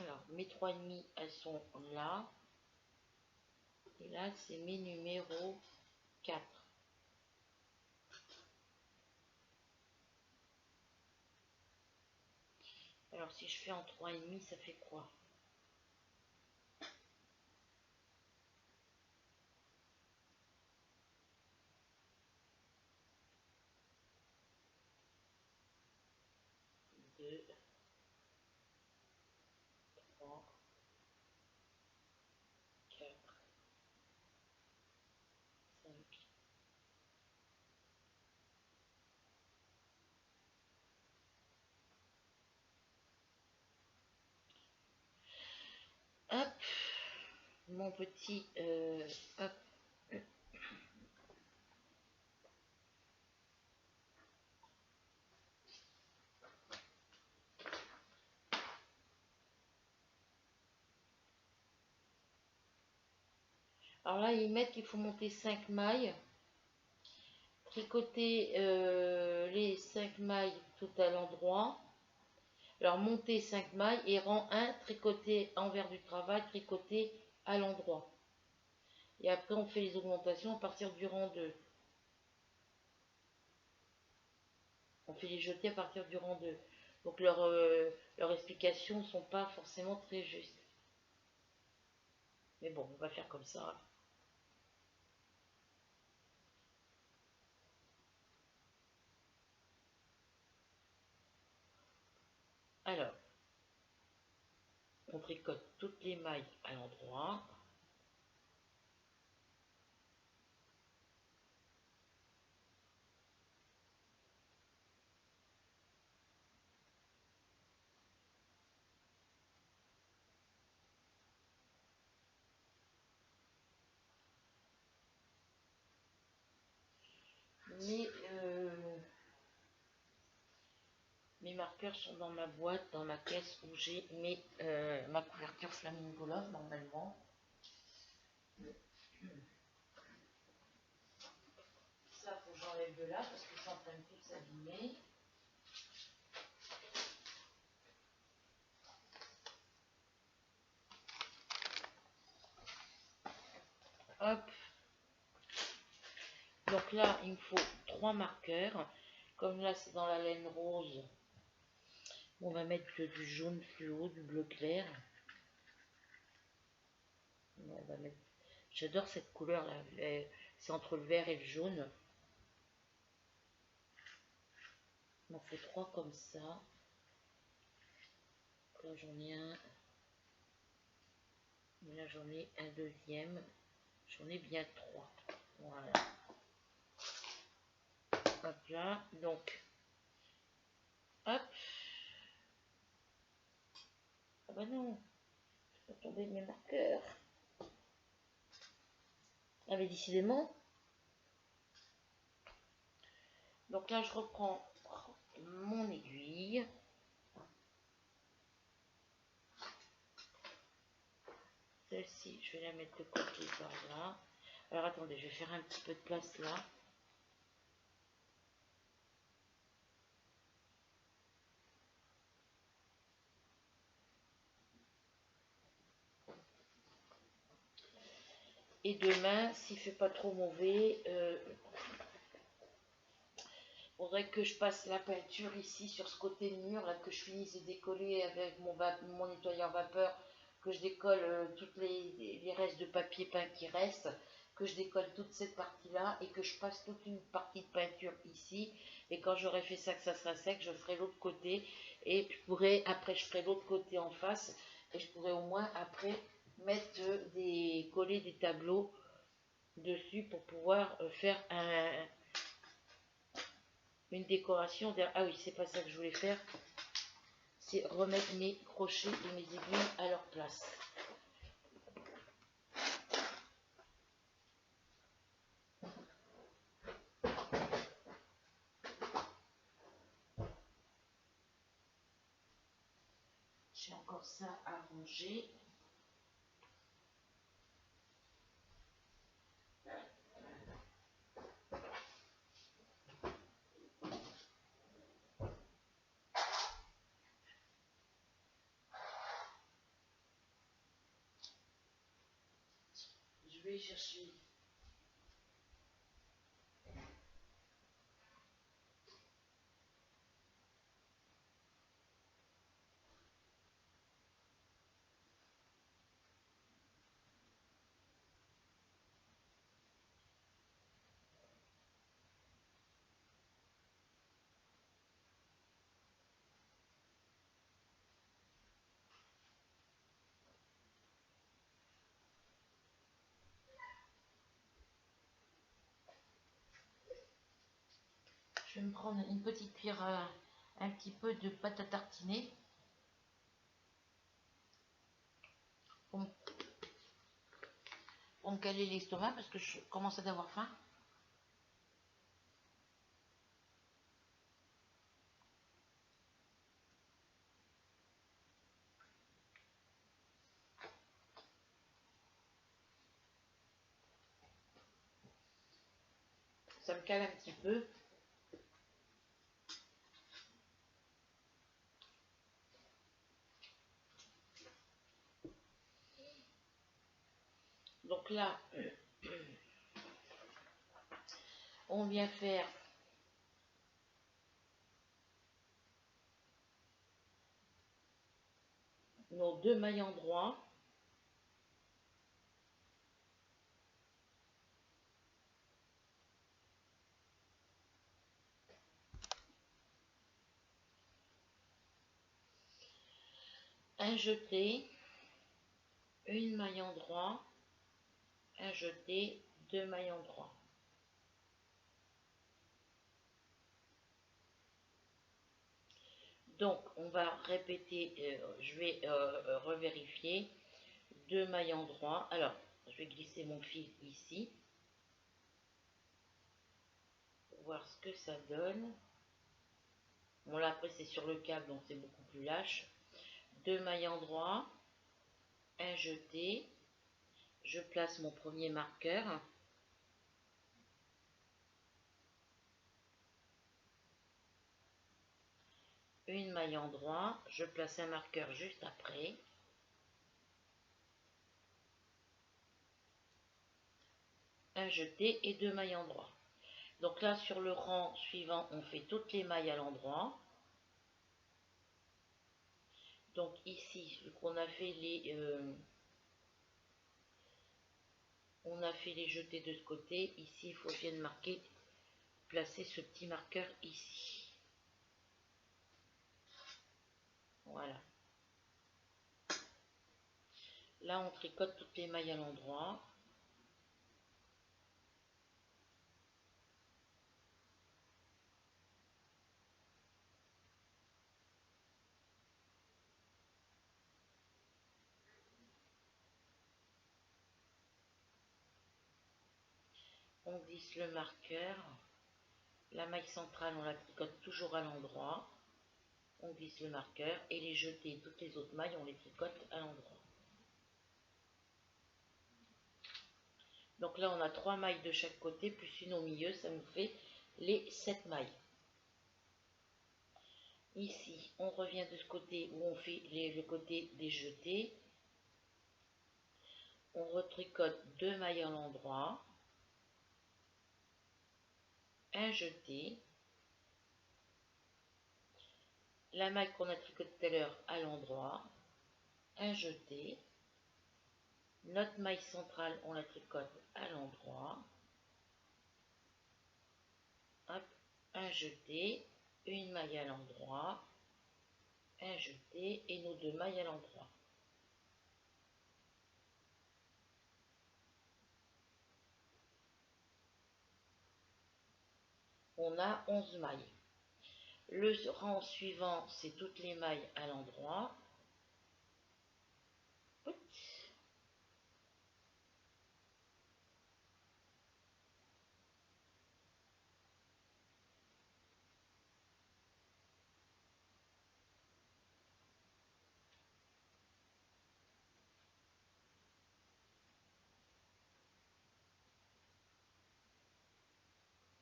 Alors, mes 3,5, elles sont là. Et là, c'est mes numéros 4. Alors, si je fais en 3,5, ça fait quoi? Deux, 3, 4, 5. Hop, mon petit... hop. Alors là, ils mettent qu'il faut monter 5 mailles. Tricoter les 5 mailles tout à l'endroit. Alors monter 5 mailles et rang 1, tricoter envers du travail, tricoter à l'endroit. Et après on fait les augmentations à partir du rang 2. On fait les jetés à partir du rang 2. Donc leurs explications ne sont pas forcément très justes. Mais bon, on va faire comme ça. Alors, on tricote toutes les mailles à l'endroit. Mes marqueurs sont dans ma boîte, dans ma caisse où j'ai ma couverture Flamingo Love normalement. Ça, faut que j'enlève de là parce que c'est en train de tout s'abîmer. Hop. Donc là, il me faut 3 marqueurs. Comme là, c'est dans la laine rose, on va mettre du jaune fluo, du bleu clair. On va mettre J'adore cette couleur là. C'est entre le vert et le jaune. Il m'en faut 3 comme ça. Là j'en ai un. Là j'en ai un deuxième. J'en ai bien 3. Voilà. Hop là. Donc, hop. Ah bah non. Je vais tomber de mes marqueurs. Ah mais décidément. Donc là je reprends mon aiguille. Celle-ci, je vais la mettre de côté par là. Alors attendez, je vais faire un petit peu de place là. Et demain, s'il fait pas trop mauvais, faudrait que je passe la peinture ici sur ce côté de mur, là, que je finisse de décoller avec mon nettoyeur vapeur, que je décolle toutes les restes de papier peint qui restent, que je décolle toute cette partie-là et que je passe toute une partie de peinture ici. Et quand j'aurai fait ça, que ça sera sec, je ferai l'autre côté et je pourrai, après, je ferai l'autre côté en face et je pourrai au moins après mettre coller des tableaux dessus pour pouvoir faire une décoration. Ah oui, c'est pas ça que je voulais faire, c'est remettre mes crochets et mes aiguilles à leur place. J'ai encore ça à ranger. Je vais chercher je vais me prendre une petite cuillère, un petit peu de pâte à tartiner pour me caler l'estomac parce que je commence à avoir faim. Ça me cale un petit peu. Donc là, on vient faire nos 2 mailles endroits. Un jeté, une maille endroit, un jeté, 2 mailles endroits. Donc, on va répéter, je vais revérifier. 2 mailles endroits. Alors, je vais glisser mon fil ici pour voir ce que ça donne. Bon, là, après, c'est sur le câble, donc c'est beaucoup plus lâche. 2 mailles endroits, un jeté. Je place mon premier marqueur. Une maille endroit, je place un marqueur juste après. Un jeté et 2 mailles endroit. Donc là, sur le rang suivant, on fait toutes les mailles à l'endroit. Donc ici, vu qu'on a fait on a fait les jetés de ce côté. Ici, il faut que je vienne marquer, placer ce petit marqueur ici. Voilà. Là, on tricote toutes les mailles à l'endroit. On glisse le marqueur. La maille centrale, on la tricote toujours à l'endroit. On glisse le marqueur et les jetés, toutes les autres mailles, on les tricote à l'endroit. Donc là, on a 3 mailles de chaque côté, plus une au milieu, ça nous fait les 7 mailles. Ici, on revient de ce côté où on fait le côté des jetés. On retricote 2 mailles à l'endroit, un jeté, la maille qu'on a tricotée tout à l'heure à l'endroit, un jeté, notre maille centrale, on la tricote à l'endroit, un jeté, une maille à l'endroit, un jeté et nos 2 mailles à l'endroit. On a 11 mailles. Le rang suivant, c'est toutes les mailles à l'endroit.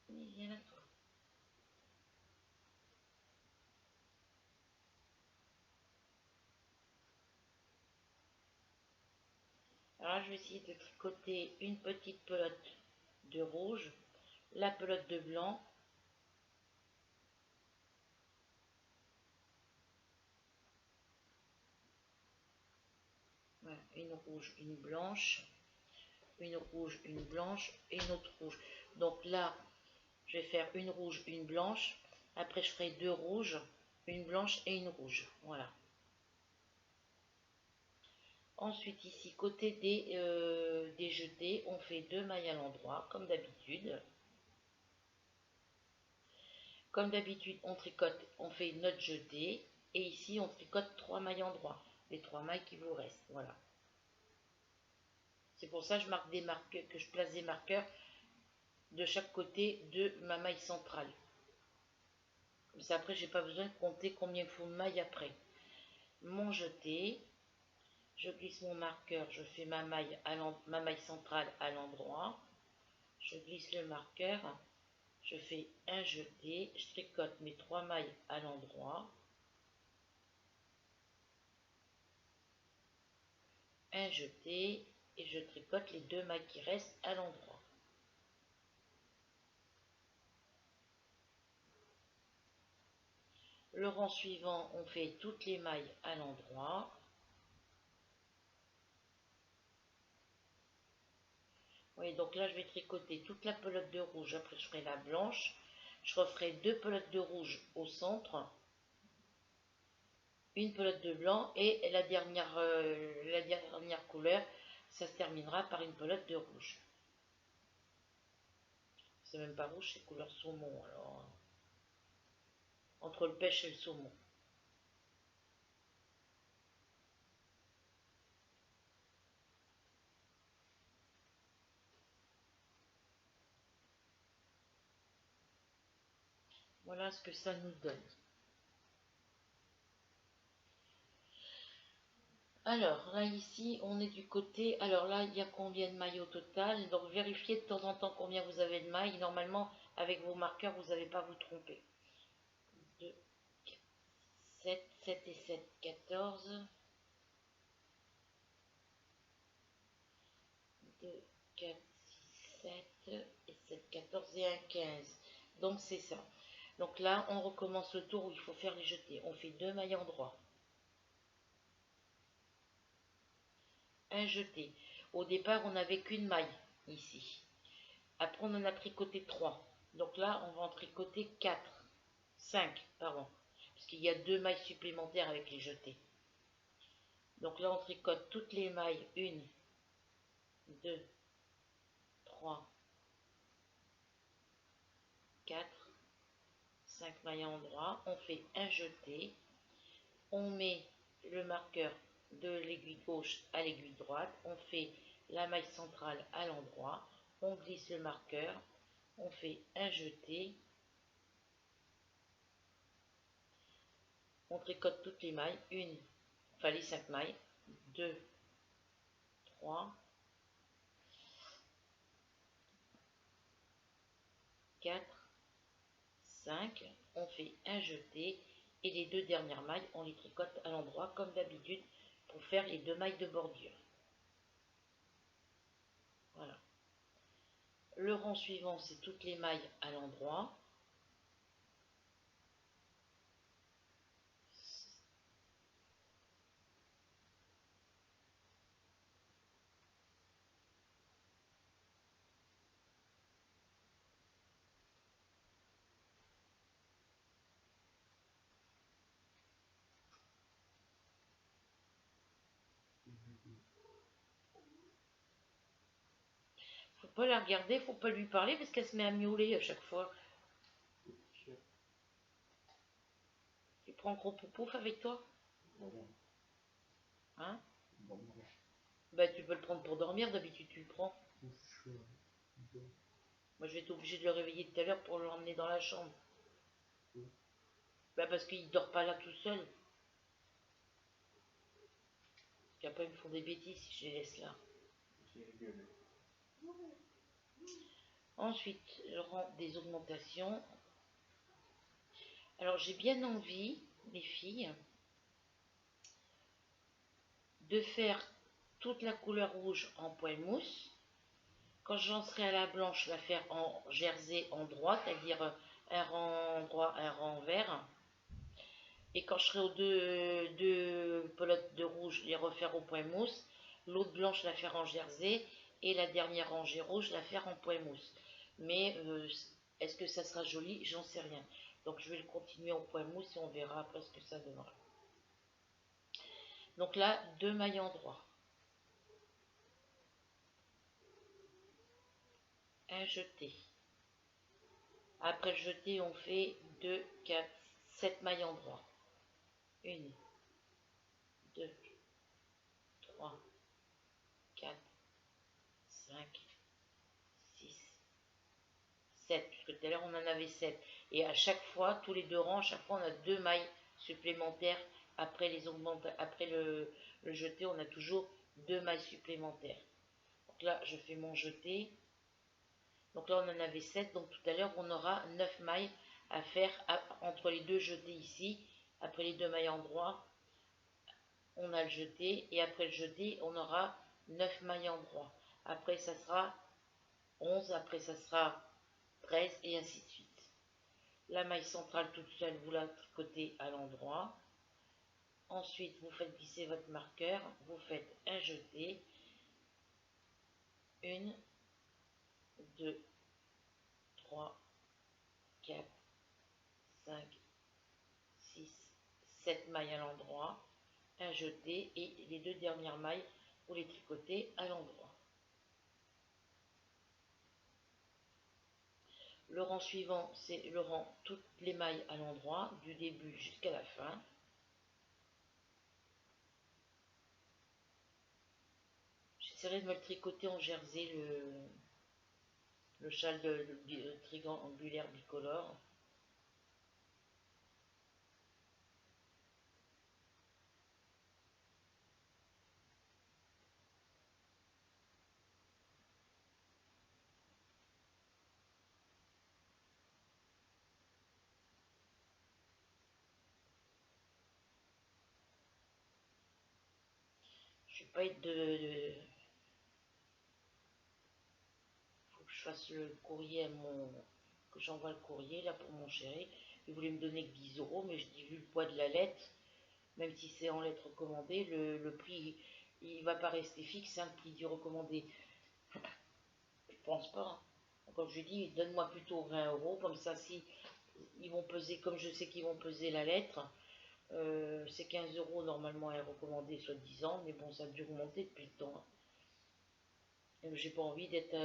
Viens là, toi. Alors je vais essayer de tricoter une petite pelote de rouge, la pelote de blanc, voilà, une rouge, une blanche, une rouge, une blanche et une autre rouge. Donc là, je vais faire une rouge, une blanche, après je ferai 2 rouges, une blanche et une rouge, voilà. Ensuite ici, côté des jetés, on fait 2 mailles à l'endroit, comme d'habitude. Comme d'habitude, on tricote, on fait notre jeté, et ici on tricote 3 mailles en droit, les 3 mailles qui vous restent, voilà. C'est pour ça que je marque des marqueurs, que je place des marqueurs de chaque côté de ma maille centrale. Comme ça après, j'ai pas besoin de compter combien il faut de mailles après. Mon jeté, je glisse mon marqueur, je fais ma maille centrale à l'endroit, je glisse le marqueur, je fais un jeté, je tricote mes 3 mailles à l'endroit, un jeté et je tricote les 2 mailles qui restent à l'endroit. Le rang suivant, on fait toutes les mailles à l'endroit. Oui, donc là je vais tricoter toute la pelote de rouge, après je ferai la blanche, je referai 2 pelotes de rouge au centre, une pelote de blanc et la dernière couleur, ça se terminera par une pelote de rouge. C'est même pas rouge, c'est couleur saumon alors, entre le pêche et le saumon. Voilà ce que ça nous donne. Alors là ici on est du côté, alors là il y a combien de mailles au total, donc vérifiez de temps en temps combien vous avez de mailles, normalement avec vos marqueurs vous n'allez pas vous tromper. 2, 7, 7 et 7, 14, 2, 4, 6, 7 et 7, 14 et 1, 15, donc c'est ça. Donc là on recommence le tour où il faut faire les jetés, on fait 2 mailles en droit, un jeté. Au départ on n'avait qu'une maille, ici. Après, on en a tricoté 3. Donc là, on va en tricoter 4. 5, pardon. Parce qu'il y a 2 mailles supplémentaires avec les jetés. Donc là, on tricote toutes les mailles. 1, 2, 3, 4, 5 mailles à endroit. On fait un jeté. On met le marqueur de l'aiguille gauche à l'aiguille droite. On fait la maille centrale à l'endroit. On glisse le marqueur. On fait un jeté. On tricote toutes les mailles. Enfin les 5 mailles. 2, 3, 4, 5. On fait un jeté. Et les 2 dernières mailles, on les tricote à l'endroit comme d'habitude pour faire les 2 mailles de bordure. Voilà. Le rang suivant, c'est toutes les mailles à l'endroit. Faut pas la regarder, faut pas lui parler parce qu'elle se met à miauler à chaque fois. Tu prends gros poupouf avec toi? Hein? Bah tu peux le prendre pour dormir, d'habitude tu le prends. Moi je vais être obligée de le réveiller tout à l'heure pour l'emmener dans la chambre. Bah parce qu'il dort pas là tout seul. Et après ils me font des bêtises si je les laisse là. Ensuite, je rends des augmentations. Alors j'ai bien envie, les filles, de faire toute la couleur rouge en poil mousse. Quand j'en serai à la blanche, la faire en jersey en droit, c'est-à-dire un rang droit, un rang vert. Et quand je serai aux deux pelotes de rouge, les refaire au point mousse. L'autre blanche, la faire en jersey. Et la dernière rangée rouge, la faire en point mousse. Mais est-ce que ça sera joli? J'en sais rien. Donc je vais le continuer au point mousse et on verra après ce que ça donnera. Donc là, 2 mailles en droit. Un jeté. Après le jeté, on fait 2, 4, 7 mailles en droit. 1, 2, 3, 4, 5, 6, 7. Puisque tout à l'heure, on en avait 7. Et à chaque fois, tous les 2 rangs, à chaque fois, on a 2 mailles supplémentaires. Après, le jeté, on a toujours 2 mailles supplémentaires. Donc là, je fais mon jeté. Donc là, on en avait 7. Donc tout à l'heure, on aura 9 mailles à faire entre les 2 jetés ici. Après les 2 mailles en droit, on a le jeté. Et après le jeté, on aura 9 mailles en droit. Après, ça sera 11. Après, ça sera 13 et ainsi de suite. La maille centrale toute seule, vous la tricotez à l'endroit. Ensuite, vous faites glisser votre marqueur. Vous faites un jeté. 1, 2, 3, 4, 5, 6, 7 mailles à l'endroit, un jeté et les 2 dernières mailles, vous les tricotez à l'endroit. Le rang suivant, c'est le rang toutes les mailles à l'endroit, du début jusqu'à la fin. J'essaierai de me le tricoter en jersey, le châle de triangulaire bicolore. Je ne vais pas être faut que je fasse le courrier à que j'envoie le courrier là pour mon chéri. Il voulait me donner que 10 euros, mais je dis vu le poids de la lettre, même si c'est en lettre recommandée, le prix, il ne va pas rester fixe, hein, le prix du recommandé. pense pas. Hein. Comme je dis, donne-moi plutôt 20 euros, comme ça, si ils vont peser, comme je sais qu'ils vont peser la lettre, c'est 15 euros normalement est recommandé, soi-disant, mais bon, ça a dû remonter depuis le temps. J'ai pas envie d'être.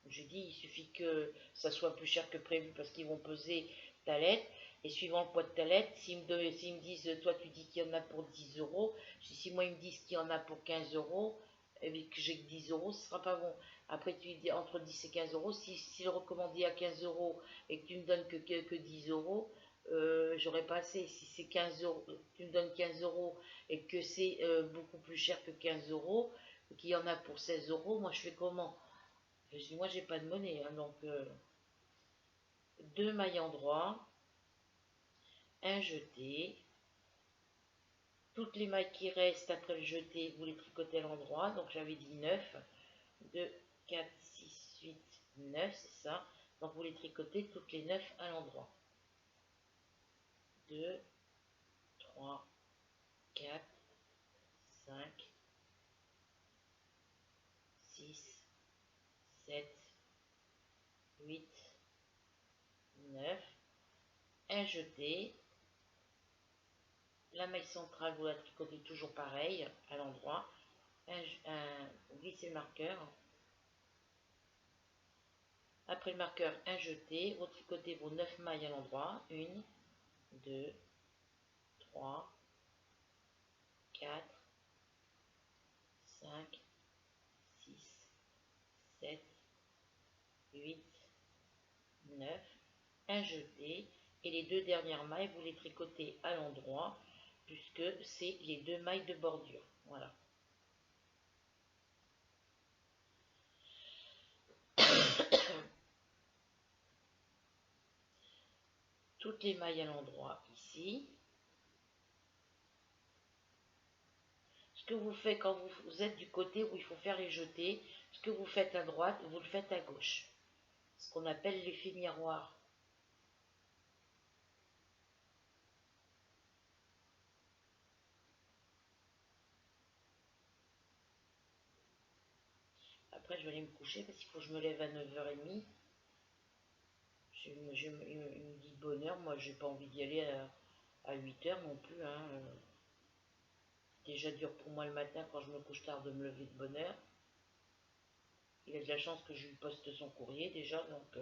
J'ai dit, il suffit que ça soit plus cher que prévu parce qu'ils vont peser ta lettre. Et suivant le poids de ta lettre, s'ils me disent, toi tu dis qu'il y en a pour 10 euros, si moi ils me disent qu'il y en a pour 15 euros, et que j'ai que 10 euros, ce sera pas bon. Après, tu dis entre 10 et 15 euros. Si le recommandé à 15 euros et que tu me donnes que 10 euros, j'aurais pas assez. Si c'est 15 euros, tu me donnes 15 euros et que c'est beaucoup plus cher que 15 euros, qu'il y en a pour 16 euros, moi je fais comment? Je dis, moi j'ai pas de monnaie, hein, donc deux mailles en droit, un jeté, toutes les mailles qui restent après le jeté, vous les tricotez à l'endroit, donc j'avais dit 9, 2, 4, 6, 8, 9, c'est ça, donc vous les tricotez toutes les 9 à l'endroit. 2, 3, 4, 5, 6, 7, 8, 9, un jeté, la maille centrale, vous la tricotez toujours pareil, à l'endroit. Vous glissez le marqueur. Après le marqueur, un jeté. Vous tricotez vos 9 mailles à l'endroit. 1, 2, 3, 4, 5, 6, 7, 8, 9. Un jeté. Et les deux dernières mailles, vous les tricotez à l'endroit, puisque c'est les deux mailles de bordure. Voilà. Toutes les mailles à l'endroit ici. Ce que vous faites quand vous êtes du côté où il faut faire les jetés, ce que vous faites à droite, vous le faites à gauche. Ce qu'on appelle l'effet miroir. Après, je vais aller me coucher parce qu'il faut que je me lève à 9h30. Il me dit bonne heure, moi j'ai pas envie d'y aller à 8h non plus. Hein. Déjà dur pour moi le matin quand je me couche tard de me lever de bonne heure. Il a de la chance que je lui poste son courrier déjà, donc...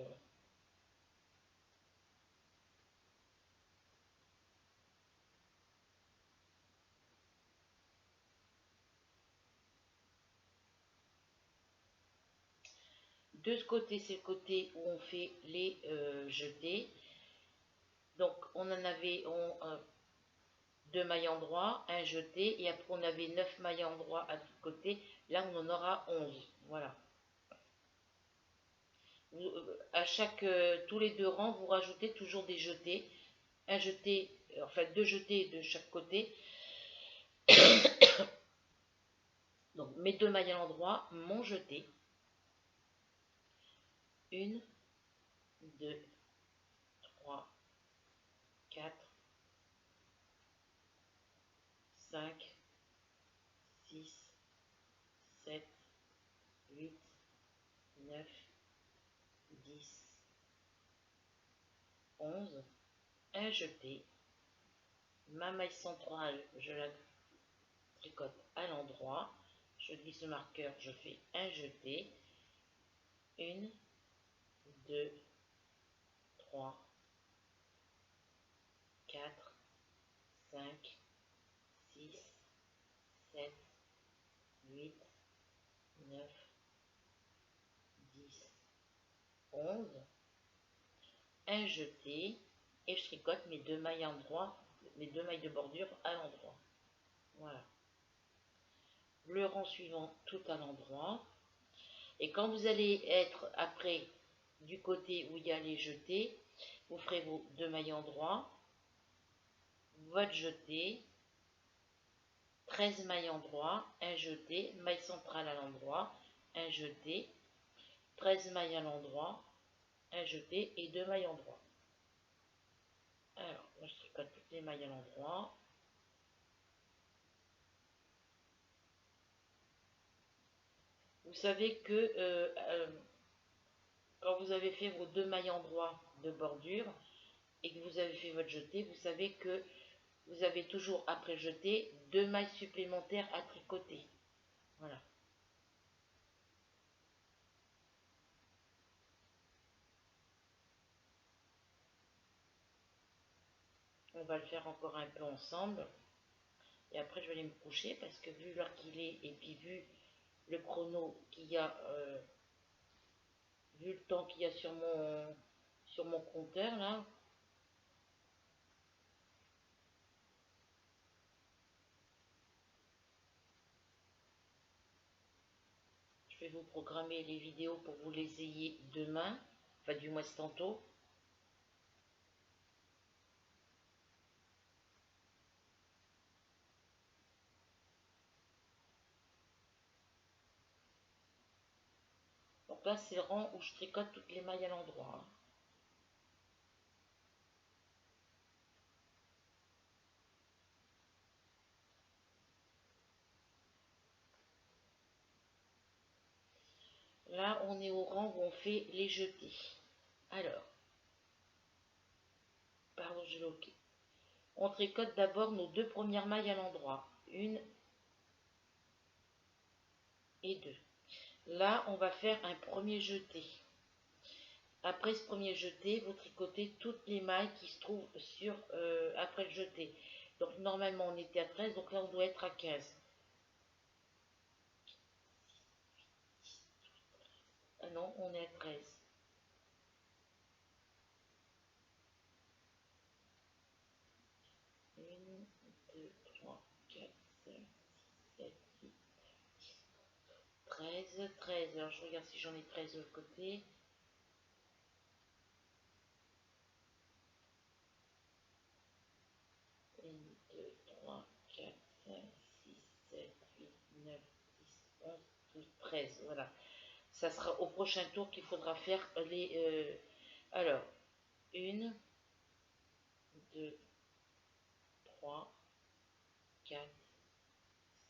De ce côté, c'est le côté où on fait les jetés. Donc on en avait deux mailles en droit, un jeté, et après on avait 9 mailles en droit à tout côté. Là on en aura 11. Voilà. À chaque tous les deux rangs, vous rajoutez toujours des jetés. Un jeté, enfin deux jetés de chaque côté. Donc mes deux mailles à l'endroit, mon jeté. 1, 2, 3, 4, 5, 6, 7, 8, 9, 10, 11. Un jeté. Ma maille centrale, je la tricote à l'endroit. Je glisse le marqueur, je fais un jeté. 1, 2, 3, 4, 5, 6, 7, 8, 9, 10, 11. Un jeté et je tricote mes deux mailles en droit, mes deux mailles de bordure à l'endroit. Voilà. Le rang suivant tout à l'endroit. Et quand vous allez être après du côté où il y a les jetés, vous ferez vos deux mailles en droit, votre jeté, 13 mailles en droit, un jeté, maille centrale à l'endroit, un jeté, 13 mailles à l'endroit, un jeté et deux mailles en droit. Alors, moi je tricote toutes les mailles à l'endroit. Vous savez que Quand vous avez fait vos 2 mailles endroits de bordure et que vous avez fait votre jeté, vous savez que vous avez toujours après jeté 2 mailles supplémentaires à tricoter. Voilà. On va le faire encore un peu ensemble. Et après, je vais aller me coucher parce que vu l'heure qu'il est et puis vu le chrono qu'il y a, vu le temps qu'il y a sur mon compteur là, je vais vous programmer les vidéos pour vous les ayez demain, enfin du moins tantôt. Donc là, c'est le rang où je tricote toutes les mailles à l'endroit, hein. Là, on est au rang où on fait les jetés. Alors, pardon, je l'ai OK. On tricote d'abord nos 2 premières mailles à l'endroit. Une et deux. Là, on va faire un premier jeté. Après ce premier jeté, vous tricotez toutes les mailles qui se trouvent sur après le jeté. Donc normalement on était à 13, donc là on doit être à 15. Ah non, on est à 13. 1, 2, 3, 4, 5, 7, 8, 13. 13. Alors je regarde si j'en ai 13 de l'autre côté. 1, 2, 3, 4, 5, 6, 7, 8, 9, 10, 11, 12, 13. Voilà. Ça sera au prochain tour qu'il faudra faire les... alors, 1, 2, 3, 4,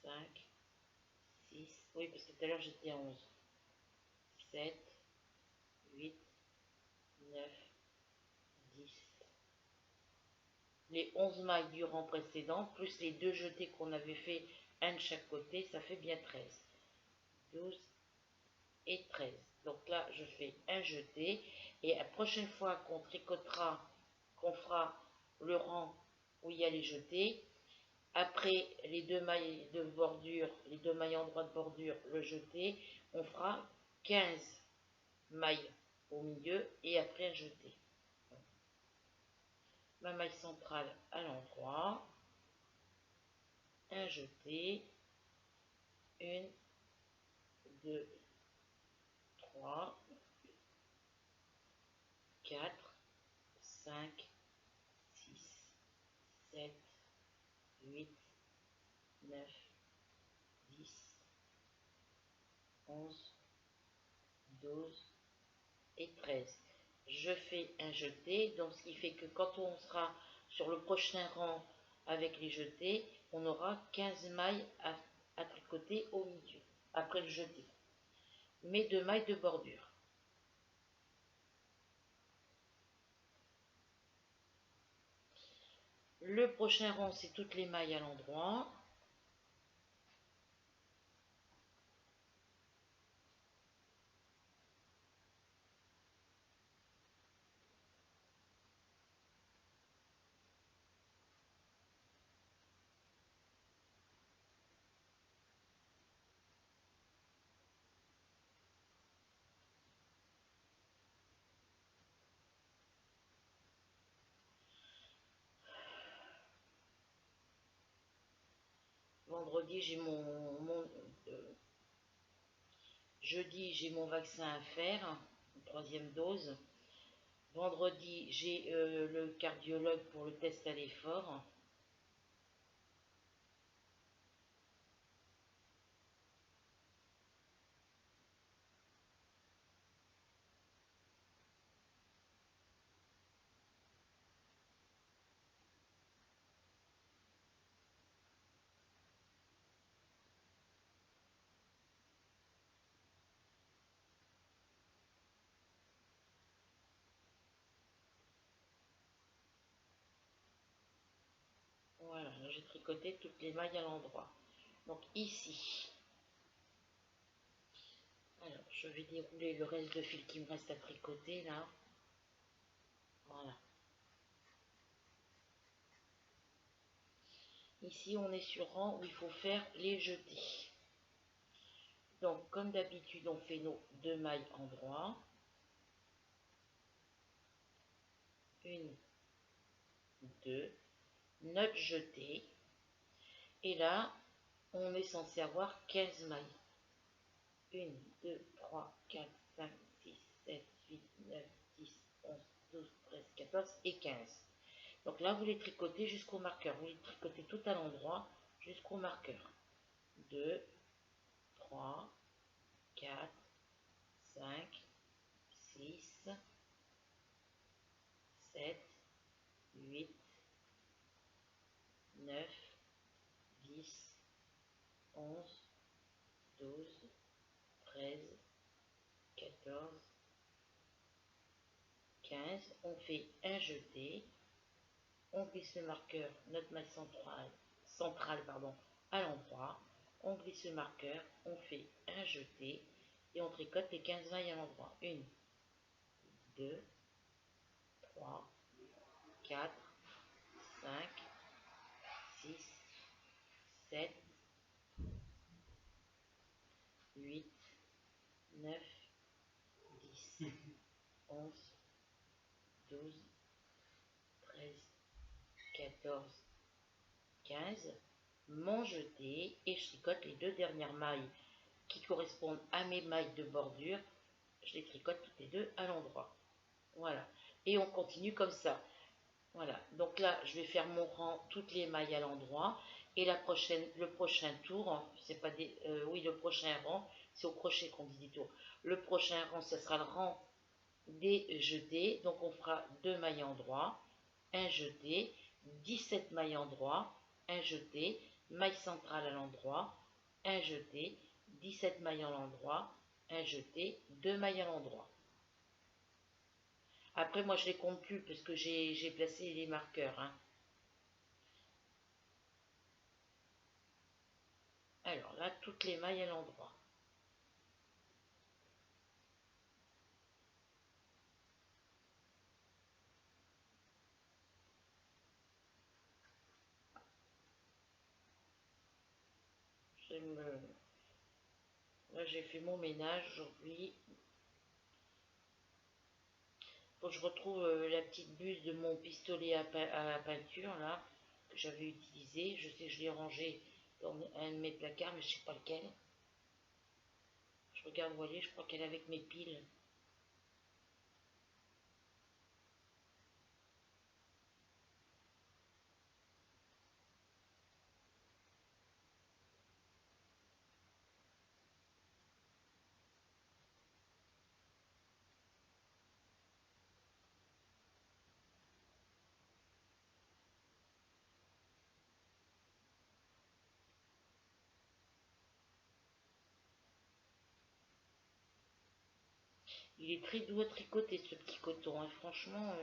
5, 6. Oui, parce que tout à l'heure j'étais à 11. 7, 8, 9, 10. Les 11 mailles du rang précédent, plus les 2 jetés qu'on avait fait, un de chaque côté, ça fait bien 13. 12 et 13. Donc là, je fais un jeté. Et la prochaine fois qu'on tricotera, qu'on fera le rang où il y a les jetés, après les 2 mailles de bordure, les 2 mailles en droit de bordure, le jeté, on fera 15 mailles au milieu et après un jeté. Ma maille centrale à l'endroit, un jeté, 1, 2, 3, 4, 5, 6, 7, 8, 9, 10, 11, 12 et 13. Je fais un jeté, donc ce qui fait que quand on sera sur le prochain rang avec les jetés, on aura 15 mailles à tricoter au milieu, après le jeté. Mes 2 mailles de bordure. Le prochain rang, c'est toutes les mailles à l'endroit. Vendredi, j'ai jeudi, j'ai mon vaccin à faire, une 3e dose. Vendredi, j'ai le cardiologue pour le test à l'effort. j'ai tricoté toutes les mailles à l'endroit. Donc ici, alors je vais dérouler le reste de fil qui me reste à tricoter là. Voilà. Ici, on est sur rang où il faut faire les jetés. Donc, comme d'habitude, on fait nos 2 mailles en droit. Une, deux, notre jeté. Et là, on est censé avoir 15 mailles. 1, 2, 3, 4, 5, 6, 7, 8, 9, 10, 11, 12, 13, 14 et 15. Donc là, vous les tricotez jusqu'au marqueur. Vous les tricotez tout à l'endroit jusqu'au marqueur. 2, 3, 4, 5, 6, 7, 8, 9, 10, 11, 12, 13, 14, 15. On fait un jeté. On glisse le marqueur, notre maille centrale à l'endroit. On glisse le marqueur, on fait un jeté et on tricote les 15 mailles à l'endroit. 1, 2, 3, 4, 5, 6, 7, 8, 9, 10, 11, 12, 13, 14, 15. Mon jeté et je tricote les 2 dernières mailles qui correspondent à mes mailles de bordure. Je les tricote toutes les 2 à l'endroit. Voilà. Et on continue comme ça. Voilà. Donc là, je vais faire mon rang, toutes les mailles à l'endroit. Et le prochain tour, c'est pas des, oui, le prochain rang, c'est au crochet qu'on dit des tours. Le prochain rang, ce sera le rang des jetés. Donc on fera 2 mailles en droit, un jeté, 17 mailles en droit, un jeté, maille centrale à l'endroit, un jeté, 17 mailles à l'endroit, un jeté, 2 mailles à l'endroit. Après, moi, je les compte plus parce que j'ai placé les marqueurs. Hein. Alors là, toutes les mailles à l'endroit. Là, j'ai fait mon ménage aujourd'hui. Faut que je retrouve la petite buse de mon pistolet à peinture, là, que j'avais utilisé. Je sais que je l'ai rangé dans un de mes placards, mais je sais pas lequel. Je regarde, vous voyez, je crois qu'elle est avec mes piles. Il est très doux à tricoter, ce petit coton, hein. Franchement.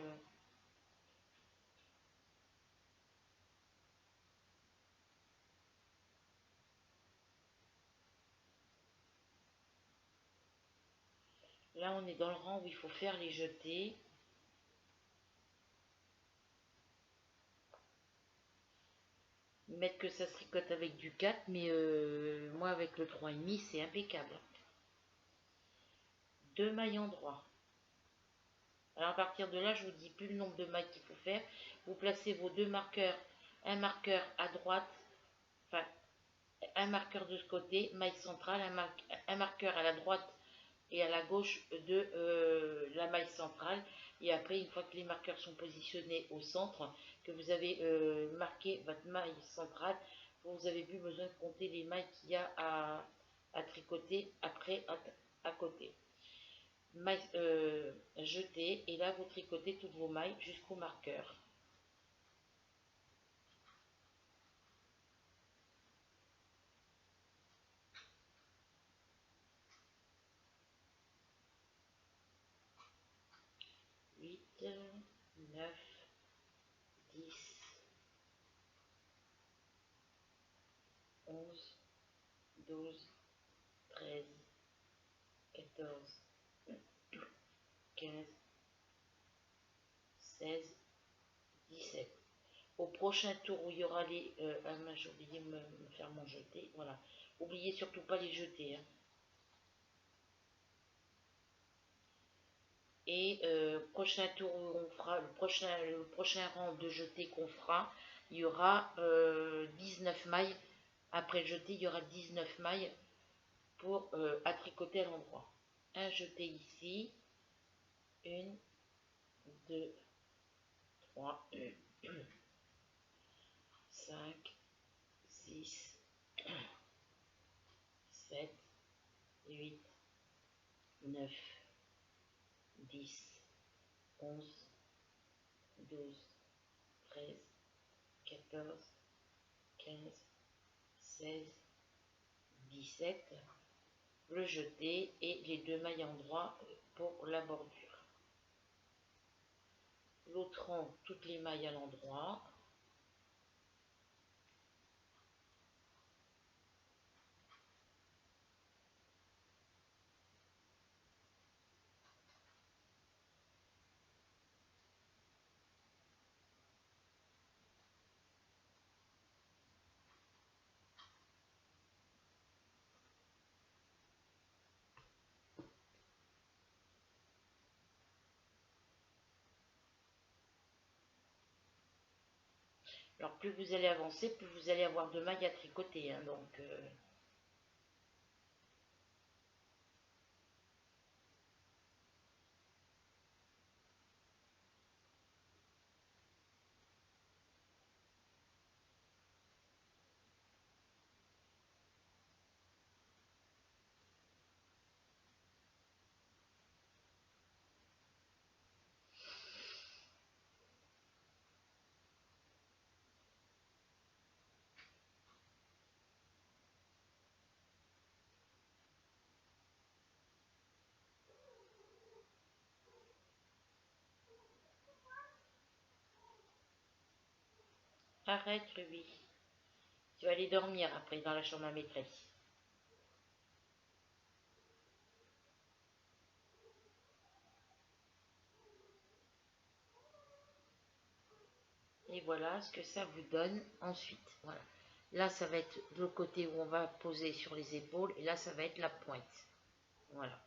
Là, on est dans le rang où il faut faire les jetés. Mettre que ça se tricote avec du 4, mais moi, avec le 3,5, c'est impeccable. 2 mailles en droit. Alors, à partir de là, je vous dis plus le nombre de mailles qu'il faut faire. Vous placez vos 2 marqueurs, un marqueur à droite, enfin, un marqueur de ce côté, maille centrale, un marqueur à la droite et à la gauche de la maille centrale. Et après, une fois que les marqueurs sont positionnés au centre, que vous avez marqué votre maille centrale, vous avez plus besoin de compter les mailles qu'il y a à tricoter après à côté. Maille jetée, et là vous tricotez toutes vos mailles jusqu'au marqueur. Huit, 9, 10, 11, 12, 13, 14, 15, 16, 17. Au prochain tour où il y aura les... j'ai oublié de me faire mon jeté. Voilà. Oubliez surtout pas les jeter. Hein. Et prochain tour où on fera, le prochain rang de jeté qu'on fera, il y aura 19 mailles. Après le jeté, il y aura 19 mailles pour à tricoter à l'endroit. Un jeté ici. 1, 2, 3, 5, 6, 7, 8, 9, 10, 11, 12, 13, 14, 15, 16, 17, le jeté et les 2 mailles endroit pour la bordure. L'autre rang, toutes les mailles à l'endroit. Alors plus vous allez avancer, plus vous allez avoir de mailles à tricoter. Hein, donc arrête lui. Tu vas aller dormir après dans la chambre à maîtresse. Et voilà ce que ça vous donne ensuite. Voilà. Là, ça va être le côté où on va poser sur les épaules. Et là, ça va être la pointe. Voilà.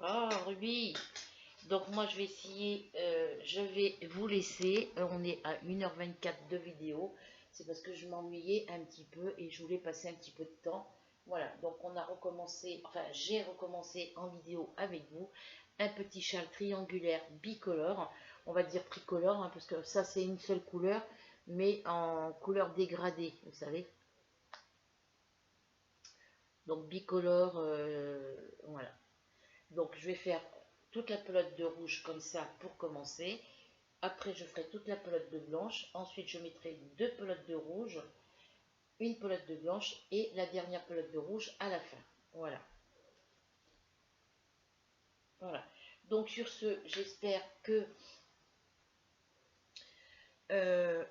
Oh, Ruby! Donc, moi, je vais essayer. Je vais vous laisser. On est à 1h24 de vidéo. C'est parce que je m'ennuyais un petit peu et je voulais passer un petit peu de temps. Voilà. Donc, on a recommencé. Enfin, j'ai recommencé en vidéo avec vous. Un petit châle triangulaire bicolore. On va dire tricolore, hein, parce que ça, c'est une seule couleur, mais en couleur dégradée, vous savez. Donc, bicolore, voilà. Donc, je vais faire toute la pelote de rouge comme ça pour commencer. Après, je ferai toute la pelote de blanche. Ensuite, je mettrai 2 pelotes de rouge, une pelote de blanche et la dernière pelote de rouge à la fin. Voilà. Voilà. Donc, sur ce, j'espère que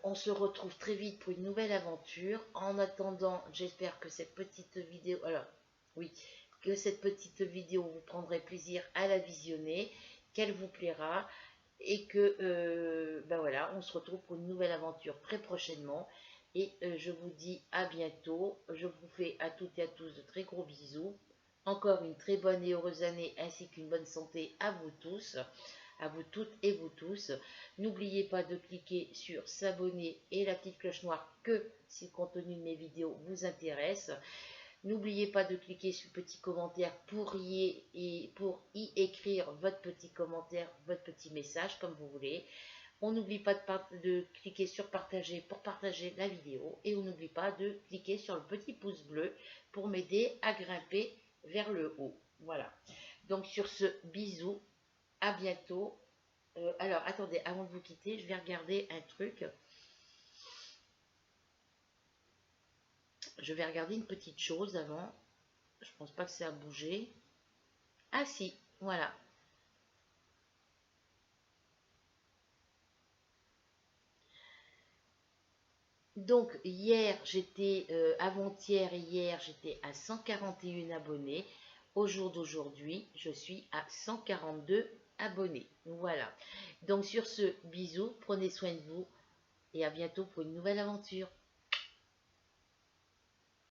on se retrouve très vite pour une nouvelle aventure. En attendant, j'espère que cette petite vidéo, alors oui, que cette petite vidéo vous prendrez plaisir à la visionner, qu'elle vous plaira et que ben voilà, on se retrouve pour une nouvelle aventure très prochainement. Et je vous dis à bientôt. Je vous fais à toutes et à tous de très gros bisous. Encore une très bonne et heureuse année ainsi qu'une bonne santé à vous tous, à vous toutes et vous tous. N'oubliez pas de cliquer sur s'abonner et la petite cloche noire que si le contenu de mes vidéos vous intéresse. N'oubliez pas de cliquer sur le petit commentaire pour y écrire votre petit commentaire, votre petit message comme vous voulez. On n'oublie pas de cliquer sur partager pour partager la vidéo. Et on n'oublie pas de cliquer sur le petit pouce bleu pour m'aider à grimper vers le haut. Voilà. Donc sur ce, bisous, à bientôt. Alors attendez, avant de vous quitter, je vais regarder un truc. Je vais regarder une petite chose avant. Je pense pas que ça a bougé. Ah si, voilà. Donc hier, avant-hier et hier, j'étais à 141 abonnés. Au jour d'aujourd'hui, je suis à 142 abonnés. Voilà. Donc sur ce, bisous, prenez soin de vous et à bientôt pour une nouvelle aventure.